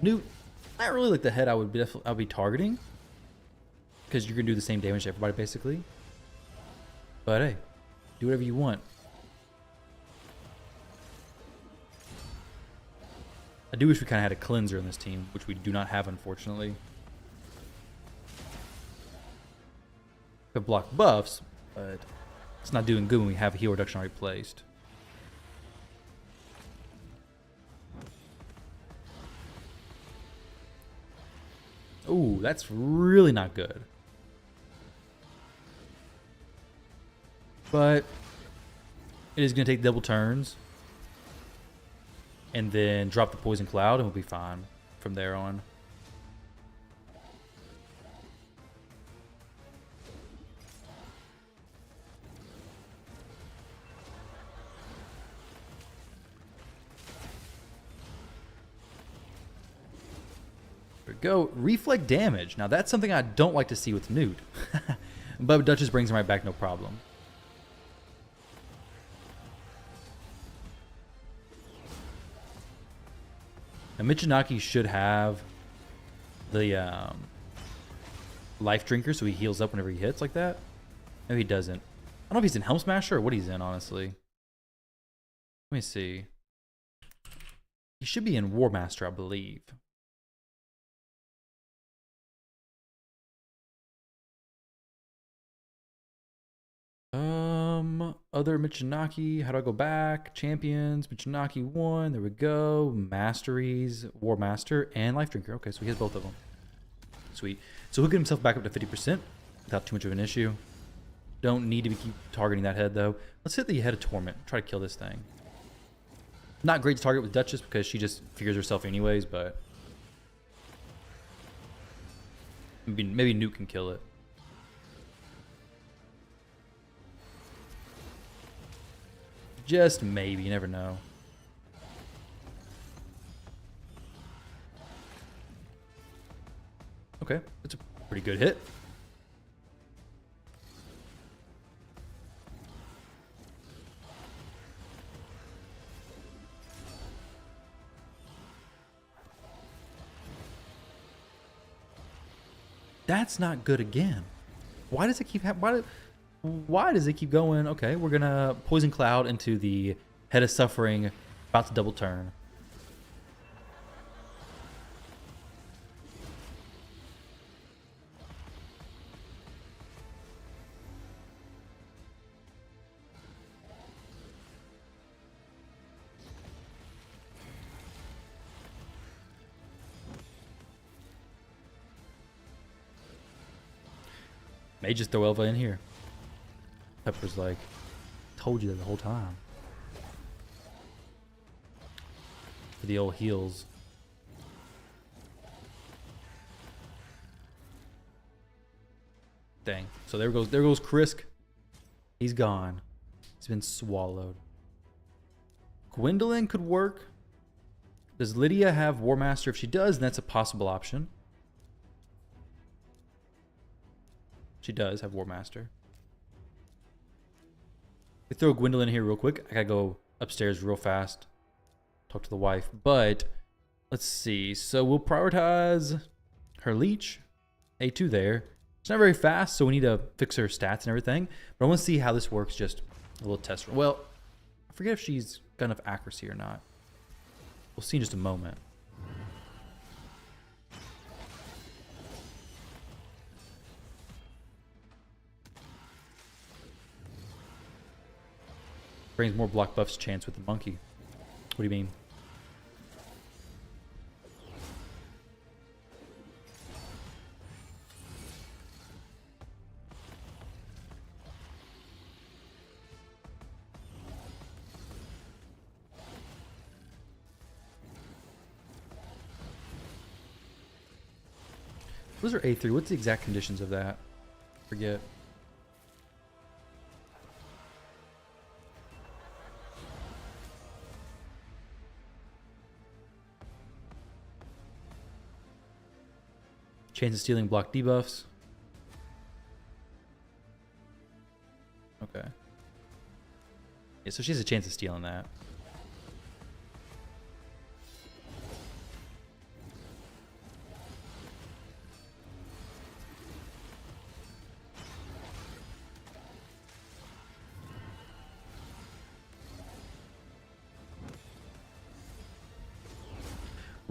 Newt, not really like the head I would be targeting. Because you're going to do the same damage to everybody, basically. But hey, do whatever you want. I do wish we kind of had a cleanser in this team, which we do not have, unfortunately. Could block buffs, but it's not doing good when we have a heal reduction already placed. Ooh, that's really not good. But it is going to take double turns. And then drop the poison cloud and we'll be fine from there on. There we go. Reflect damage. Now that's something I don't like to see with Newt. But Duchess brings him right back, no problem. Now, Michinaki should have the life drinker, so he heals up whenever he hits like that. No, he doesn't. I don't know if he's in Helm Smasher or what he's in, honestly. Let me see. He should be in War Master, I believe. Other Michinaki. How do I go back? Champions, Michinaki 1. There we go. Masteries, War Master, and Life Drinker. Okay, so he has both of them. Sweet. So he'll get himself back up to 50% without too much of an issue. Don't need to keep targeting that head, though. Let's hit the head of Torment. Try to kill this thing. Not great to target with Duchess because she just figures herself anyways, but maybe Newt can kill it. Just maybe, you never know. Okay, that's a pretty good hit. That's not good again. Why does it keep happening? Why does it keep going? Okay, we're gonna Poison Cloud into the Head of Suffering, about to double turn. May just throw Elva in here. Pepper's like, told you that the whole time. For the old heals. Dang. So there goes Krisk. He's gone. He's been swallowed. Gwendolyn could work. Does Lydia have War Master? If she does, then that's a possible option. She does have War Master. We throw Gwendolyn here real quick. I gotta go upstairs real fast. Talk to the wife. But let's see. So we'll prioritize her leech. A2 there. It's not very fast, so we need to fix her stats and everything. But I want to see how this works. Just a little test. Well, I forget if she's got enough accuracy or not. We'll see in just a moment. Brings more block buffs chance with the monkey. What do you mean? Those are A3. What's the exact conditions of that? Forget. Chance of stealing block debuffs. Okay. Yeah, so she has a chance of stealing that.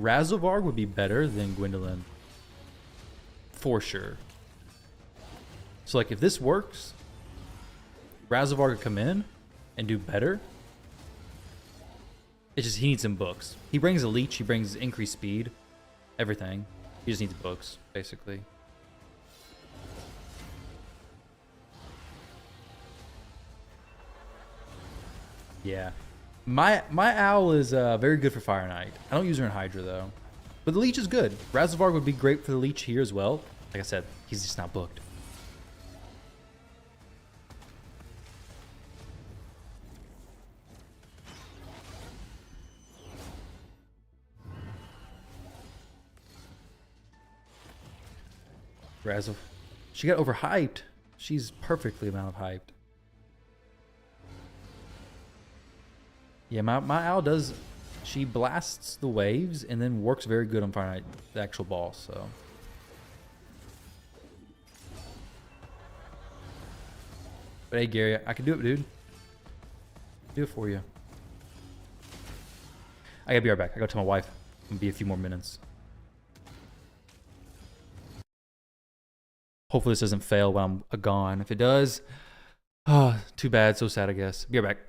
Razovarg would be better than Gwendolyn. For sure. So, like, if this works, Razovarg could come in and do better. It's just he needs some books. He brings a leech, he brings increased speed, everything. He just needs books, basically. Yeah. My owl is very good for Fire Knight. I don't use her in Hydra, though. But the leech is good. Razovarg would be great for the leech here as well. Like I said, he's just not booked. She got overhyped. She's perfectly amount of hyped. Yeah, my owl does. She blasts the waves and then works very good on Fire Knight, the actual boss. So. But hey, Gary, I can do it, dude. Do it for you. I gotta be right back. I gotta tell my wife. It'll be a few more minutes. Hopefully this doesn't fail while I'm gone. If it does, too bad. So sad, I guess. Be right back.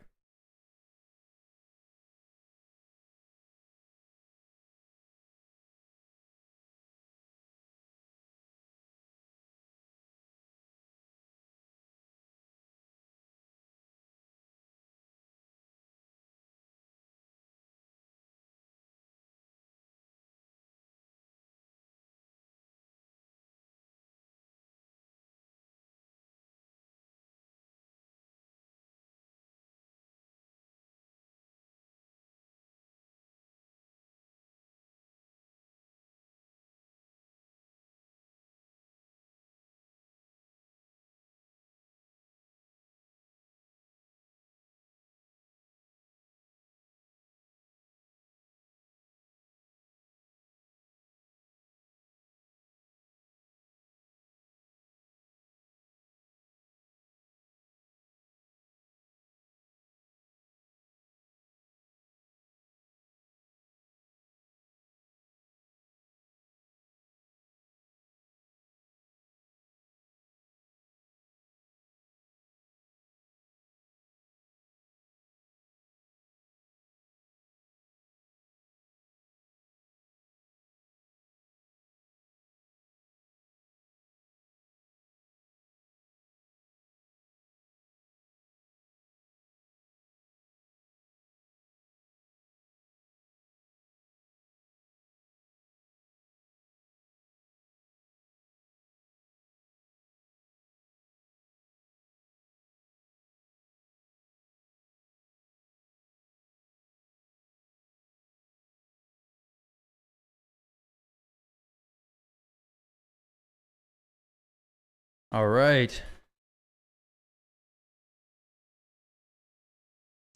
All right.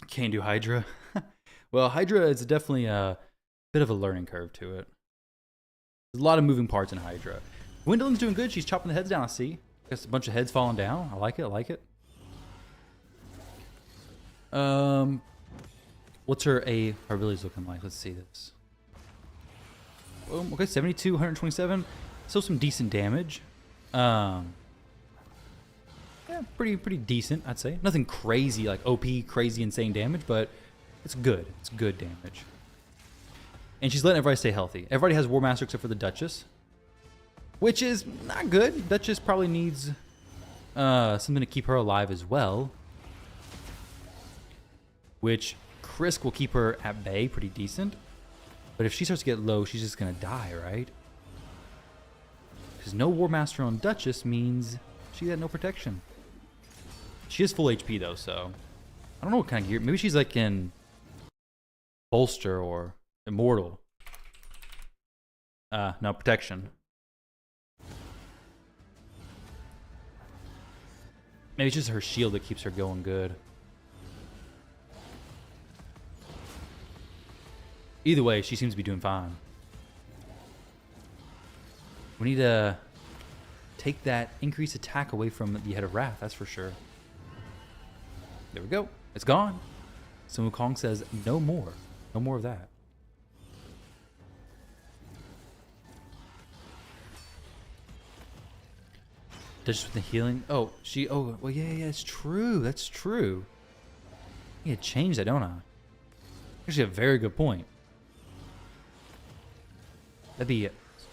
Can't do Hydra. Well, Hydra is definitely a bit of a learning curve to it. There's a lot of moving parts in Hydra. Gwendolyn's doing good. She's chopping the heads down, I see. Got a bunch of heads falling down. I like it. I like it. What's her abilities looking like? Let's see this. Okay, 72, 127. Still some decent damage. Yeah, pretty decent, I'd say. Nothing crazy, like OP, crazy, insane damage, but it's good. It's good damage. And she's letting everybody stay healthy. Everybody has War Master except for the Duchess, which is not good. Duchess probably needs something to keep her alive as well, which Krisk will keep her at bay pretty decent. But if she starts to get low, she's just going to die, right? Because no War Master on Duchess means she had no protection. She is full HP, though, so I don't know what kind of gear. Maybe she's like in Bolster or Immortal. No, protection. Maybe it's just her shield that keeps her going good. Either way, she seems to be doing fine. We need to take that increased attack away from the Head of Wrath, that's for sure. There we go. It's gone. Sun Wukong says no more. No more of that. Does with the healing? Oh, well, yeah, it's true. That's true. I need to change that, don't I? Actually, a very good point. That'd be,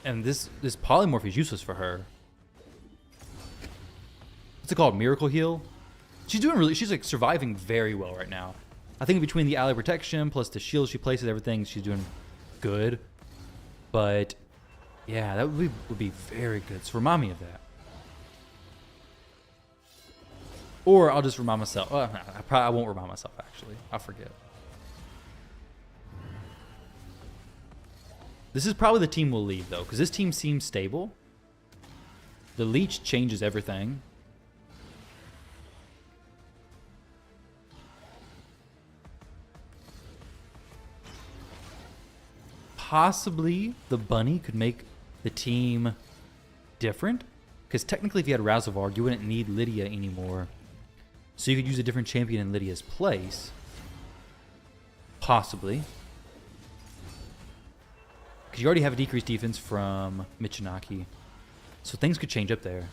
and this polymorph is useless for her. What's it called? Miracle Heal? She's like surviving very well right now. I think between the ally protection plus the shield she places, everything, she's doing good. But yeah, that would be very good. So remind me of that. Or I'll just remind myself. Well, I won't remind myself, actually. I'll forget. This is probably the team we'll leave, though, because this team seems stable. The leech changes everything. Possibly the bunny could make the team different, because technically if you had Razovar, you wouldn't need Lydia anymore. So you could use a different champion in Lydia's place. Possibly. Because you already have a decreased defense from Michinaki. So things could change up there.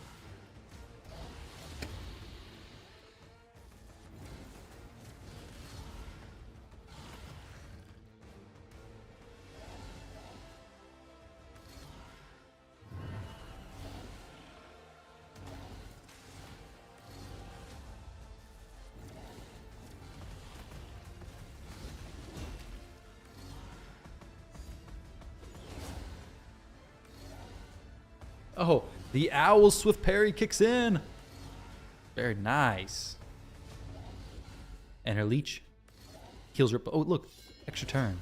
Oh, the Owl Swift Parry kicks in. Very nice. And her leech heals her. Oh, look. Extra turn.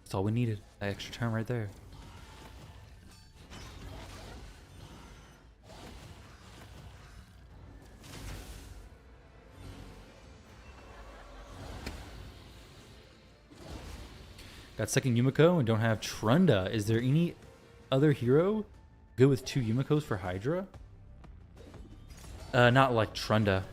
That's all we needed. That extra turn right there. Got second Yumiko and don't have Trunda. Is there any other hero good with 2 Yumikos for Hydra? Not like Trunda.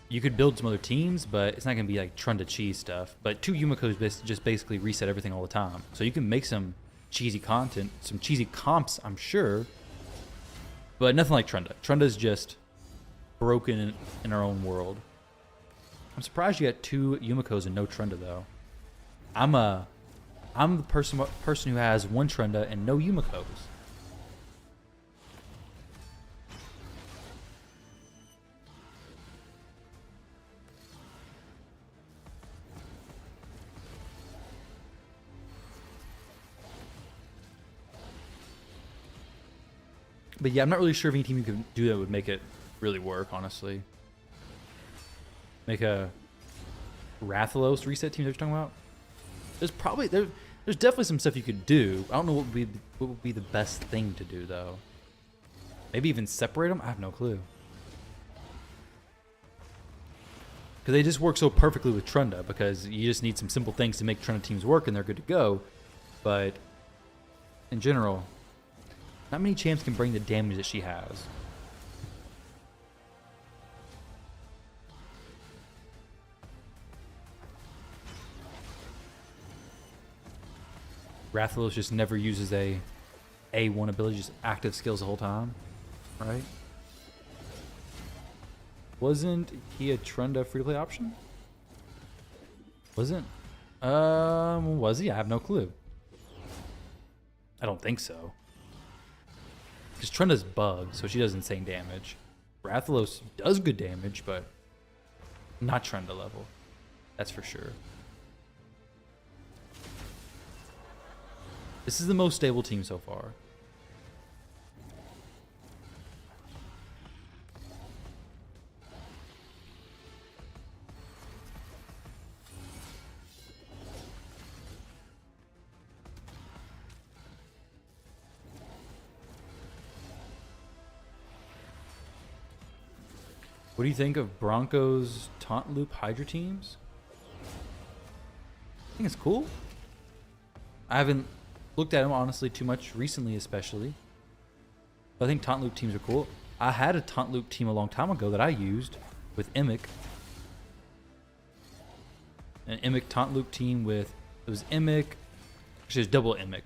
You could build some other teams, but it's not going to be like Trunda cheese stuff. But 2 Yumikos just basically reset everything all the time. So you can make some cheesy content, some cheesy comps, I'm sure. But nothing like Trunda. Trunda's just broken in our own world. I'm surprised you got 2 Yumikos and no Trunda, though. I'm the person who has 1 Trunda and no Yumikos. But yeah, I'm not really sure if any team you could do that would make it really work, honestly. Make a Rathalos reset team that you're talking about? There's definitely some stuff you could do. I don't know what would be the best thing to do, though. Maybe even separate them? I have no clue. Because they just work so perfectly with Trunda, because you just need some simple things to make Trunda teams work and they're good to go. But in general, not many champs can bring the damage that she has. Rathalos just never uses a A1 ability, just active skills the whole time, right? Wasn't he a Trunda free-to-play option? Wasn't? Was he? I have no clue. I don't think so. Because Trunda's bugged, so she does insane damage. Rathalos does good damage, but not Trunda level. That's for sure. This is the most stable team so far. What do you think of Broncos Taunt Loop Hydra teams? I think it's cool. I haven't looked at them honestly too much recently, especially. But I think Taunt Loop teams are cool. I had a Taunt Loop team a long time ago that I used with Emic. An Emic Taunt Loop team with, it was Emic, actually it was double Emic.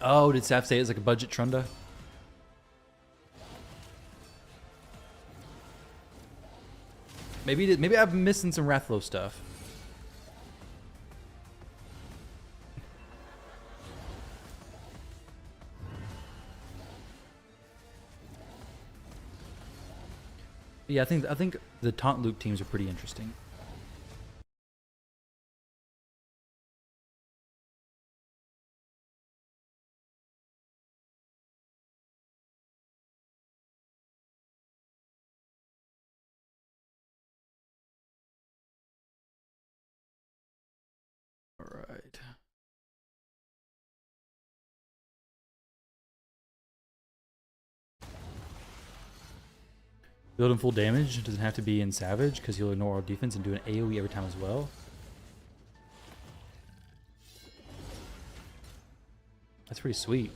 Oh, did Saf say it's like a budget Trunda? Maybe I'm missing some Rathlow stuff. Yeah, I think the taunt loop teams are pretty interesting. All right. Build in full damage doesn't have to be in Savage because he'll ignore our defense and do an AoE every time as well. That's pretty sweet.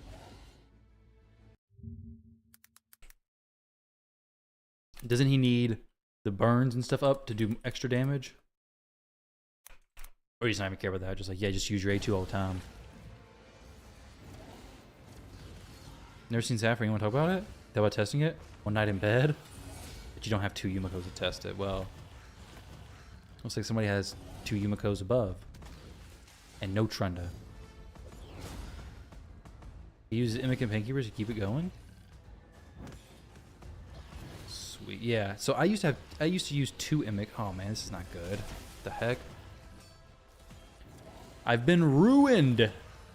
Doesn't he need the burns and stuff up to do extra damage? Or you just not even care about that? Just like, yeah, just use your A2 all the time. Never seen Saffron? You want to talk about it? Thought about testing it? One night in bed? But you don't have 2 Yumikos to test it. Well, looks like somebody has 2 Yumikos above. And no Trunda. He uses Immic and Penkeepers to keep it going? Sweet. Yeah, so I used to use 2 Immic. Oh man, this is not good. What the heck? I've been ruined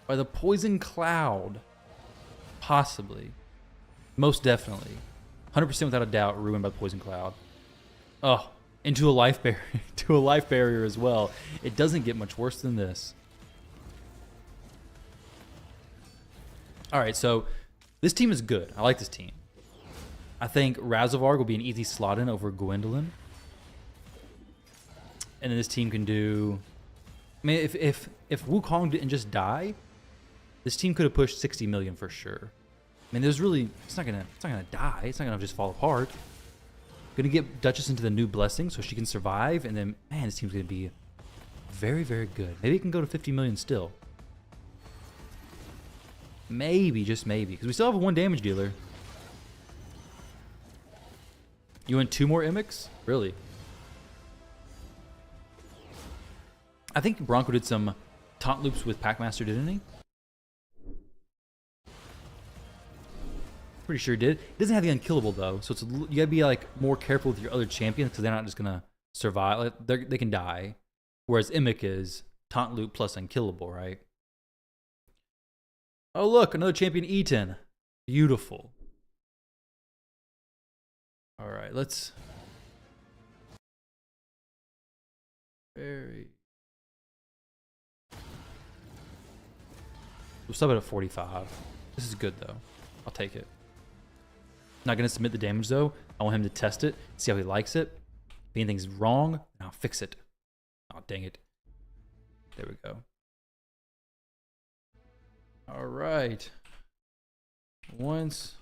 by the poison cloud. Possibly. Most definitely. 100% without a doubt ruined by the poison cloud. Oh, into a life barrier. To a life barrier as well. It doesn't get much worse than this. Alright, so this team is good. I like this team. I think Razovarg will be an easy slot in over Gwendolyn. And then this team can do... I mean, if Wukong didn't just die, this team could have pushed 60 million for sure. I mean, there's really... It's not gonna die. It's not gonna just fall apart. Gonna get Duchess into the new blessing so she can survive. And then, man, this team's gonna be very, very good. Maybe it can go to 50 million still. Maybe, just maybe. Because we still have a 1 damage dealer. You want 2 more Immics? Really? I think Bronco did some taunt loops with Packmaster, didn't he? Pretty sure he did. It doesn't have the unkillable though, so it's you gotta be like more careful with your other champions because they're not just gonna survive. Like, they can die, whereas Immic is taunt loop plus unkillable, right? Oh look, another champion Eaton. Beautiful. All right, let's. Very. We'll sub it at 45. This is good though. I'll take it. Not gonna submit the damage though. I want him to test it, see how he likes it. If anything's wrong, I'll fix it. Oh dang it. There we go. All right. Once.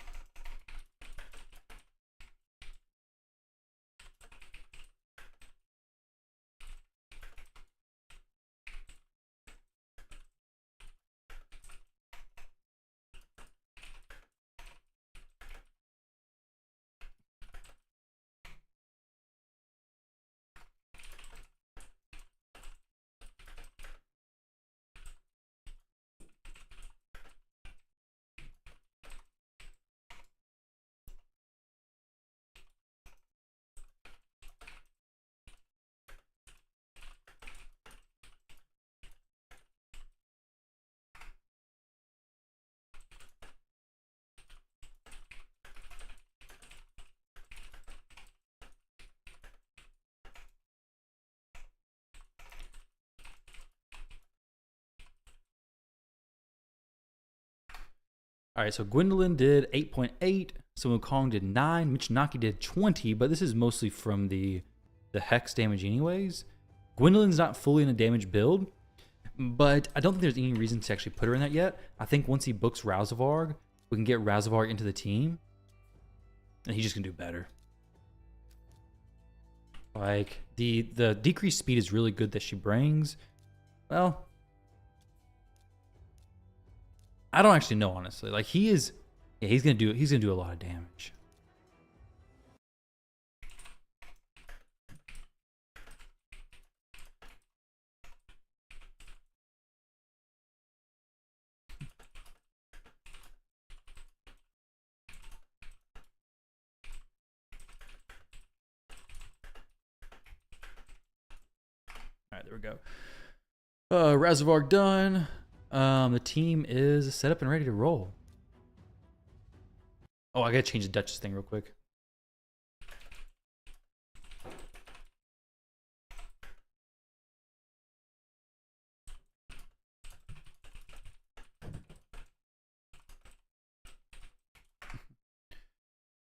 All right, so Gwendolyn did 8.8, so Wukong did 9, Michinaki did 20, but this is mostly from the hex damage anyways. Gwendolyn's not fully in a damage build, but I don't think there's any reason to actually put her in that yet. I think once he books Razovarg, we can get Razovarg into the team, and he's just gonna do better. Like, the decreased speed is really good that she brings. Well, I don't actually know, honestly. Like he is, yeah, he's gonna do a lot of damage. All right, there we go. Reservoir done. The team is set up and ready to roll. Oh, I gotta change the Duchess thing real quick.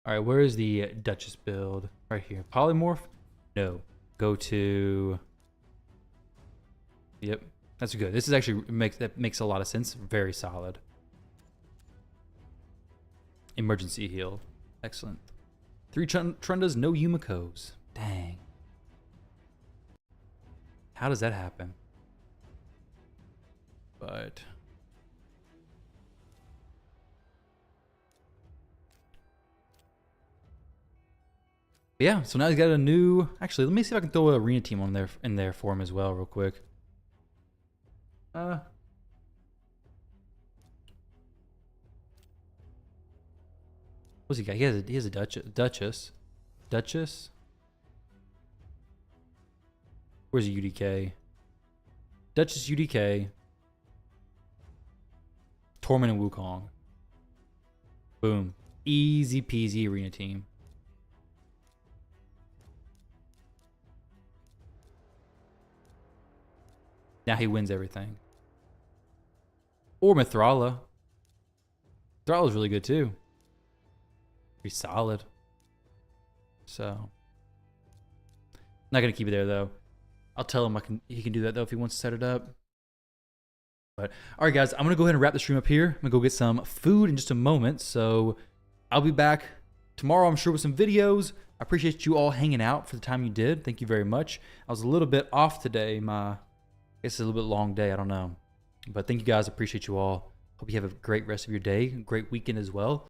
All right, where is the Duchess build? Right here. Polymorph? No. Go to. Yep, that's good. This is actually makes a lot of sense. Very solid. Emergency heal. Excellent. 3 Trundas, no Yumikos. Dang. How does that happen? But yeah, so now he's got a new. Actually, let me see if I can throw an arena team on there in there for him as well, real quick. What's he got? He has a Duchess. Where's the UDK? Duchess, UDK. Torment and Wukong. Boom. Easy peasy arena team. Now he wins everything. Or Mithrala. Mithrala's really good too. Pretty solid. So not gonna keep it there though. I'll tell him he can do that though if he wants to set it up. But all right, guys, I'm gonna go ahead and wrap the stream up here. I'm gonna go get some food in just a moment. So I'll be back tomorrow, I'm sure, with some videos. I appreciate you all hanging out for the time you did. Thank you very much. I was a little bit off today. I guess it's a little bit long day. I don't know. But thank you guys. Appreciate you all. Hope you have a great rest of your day. Great weekend as well.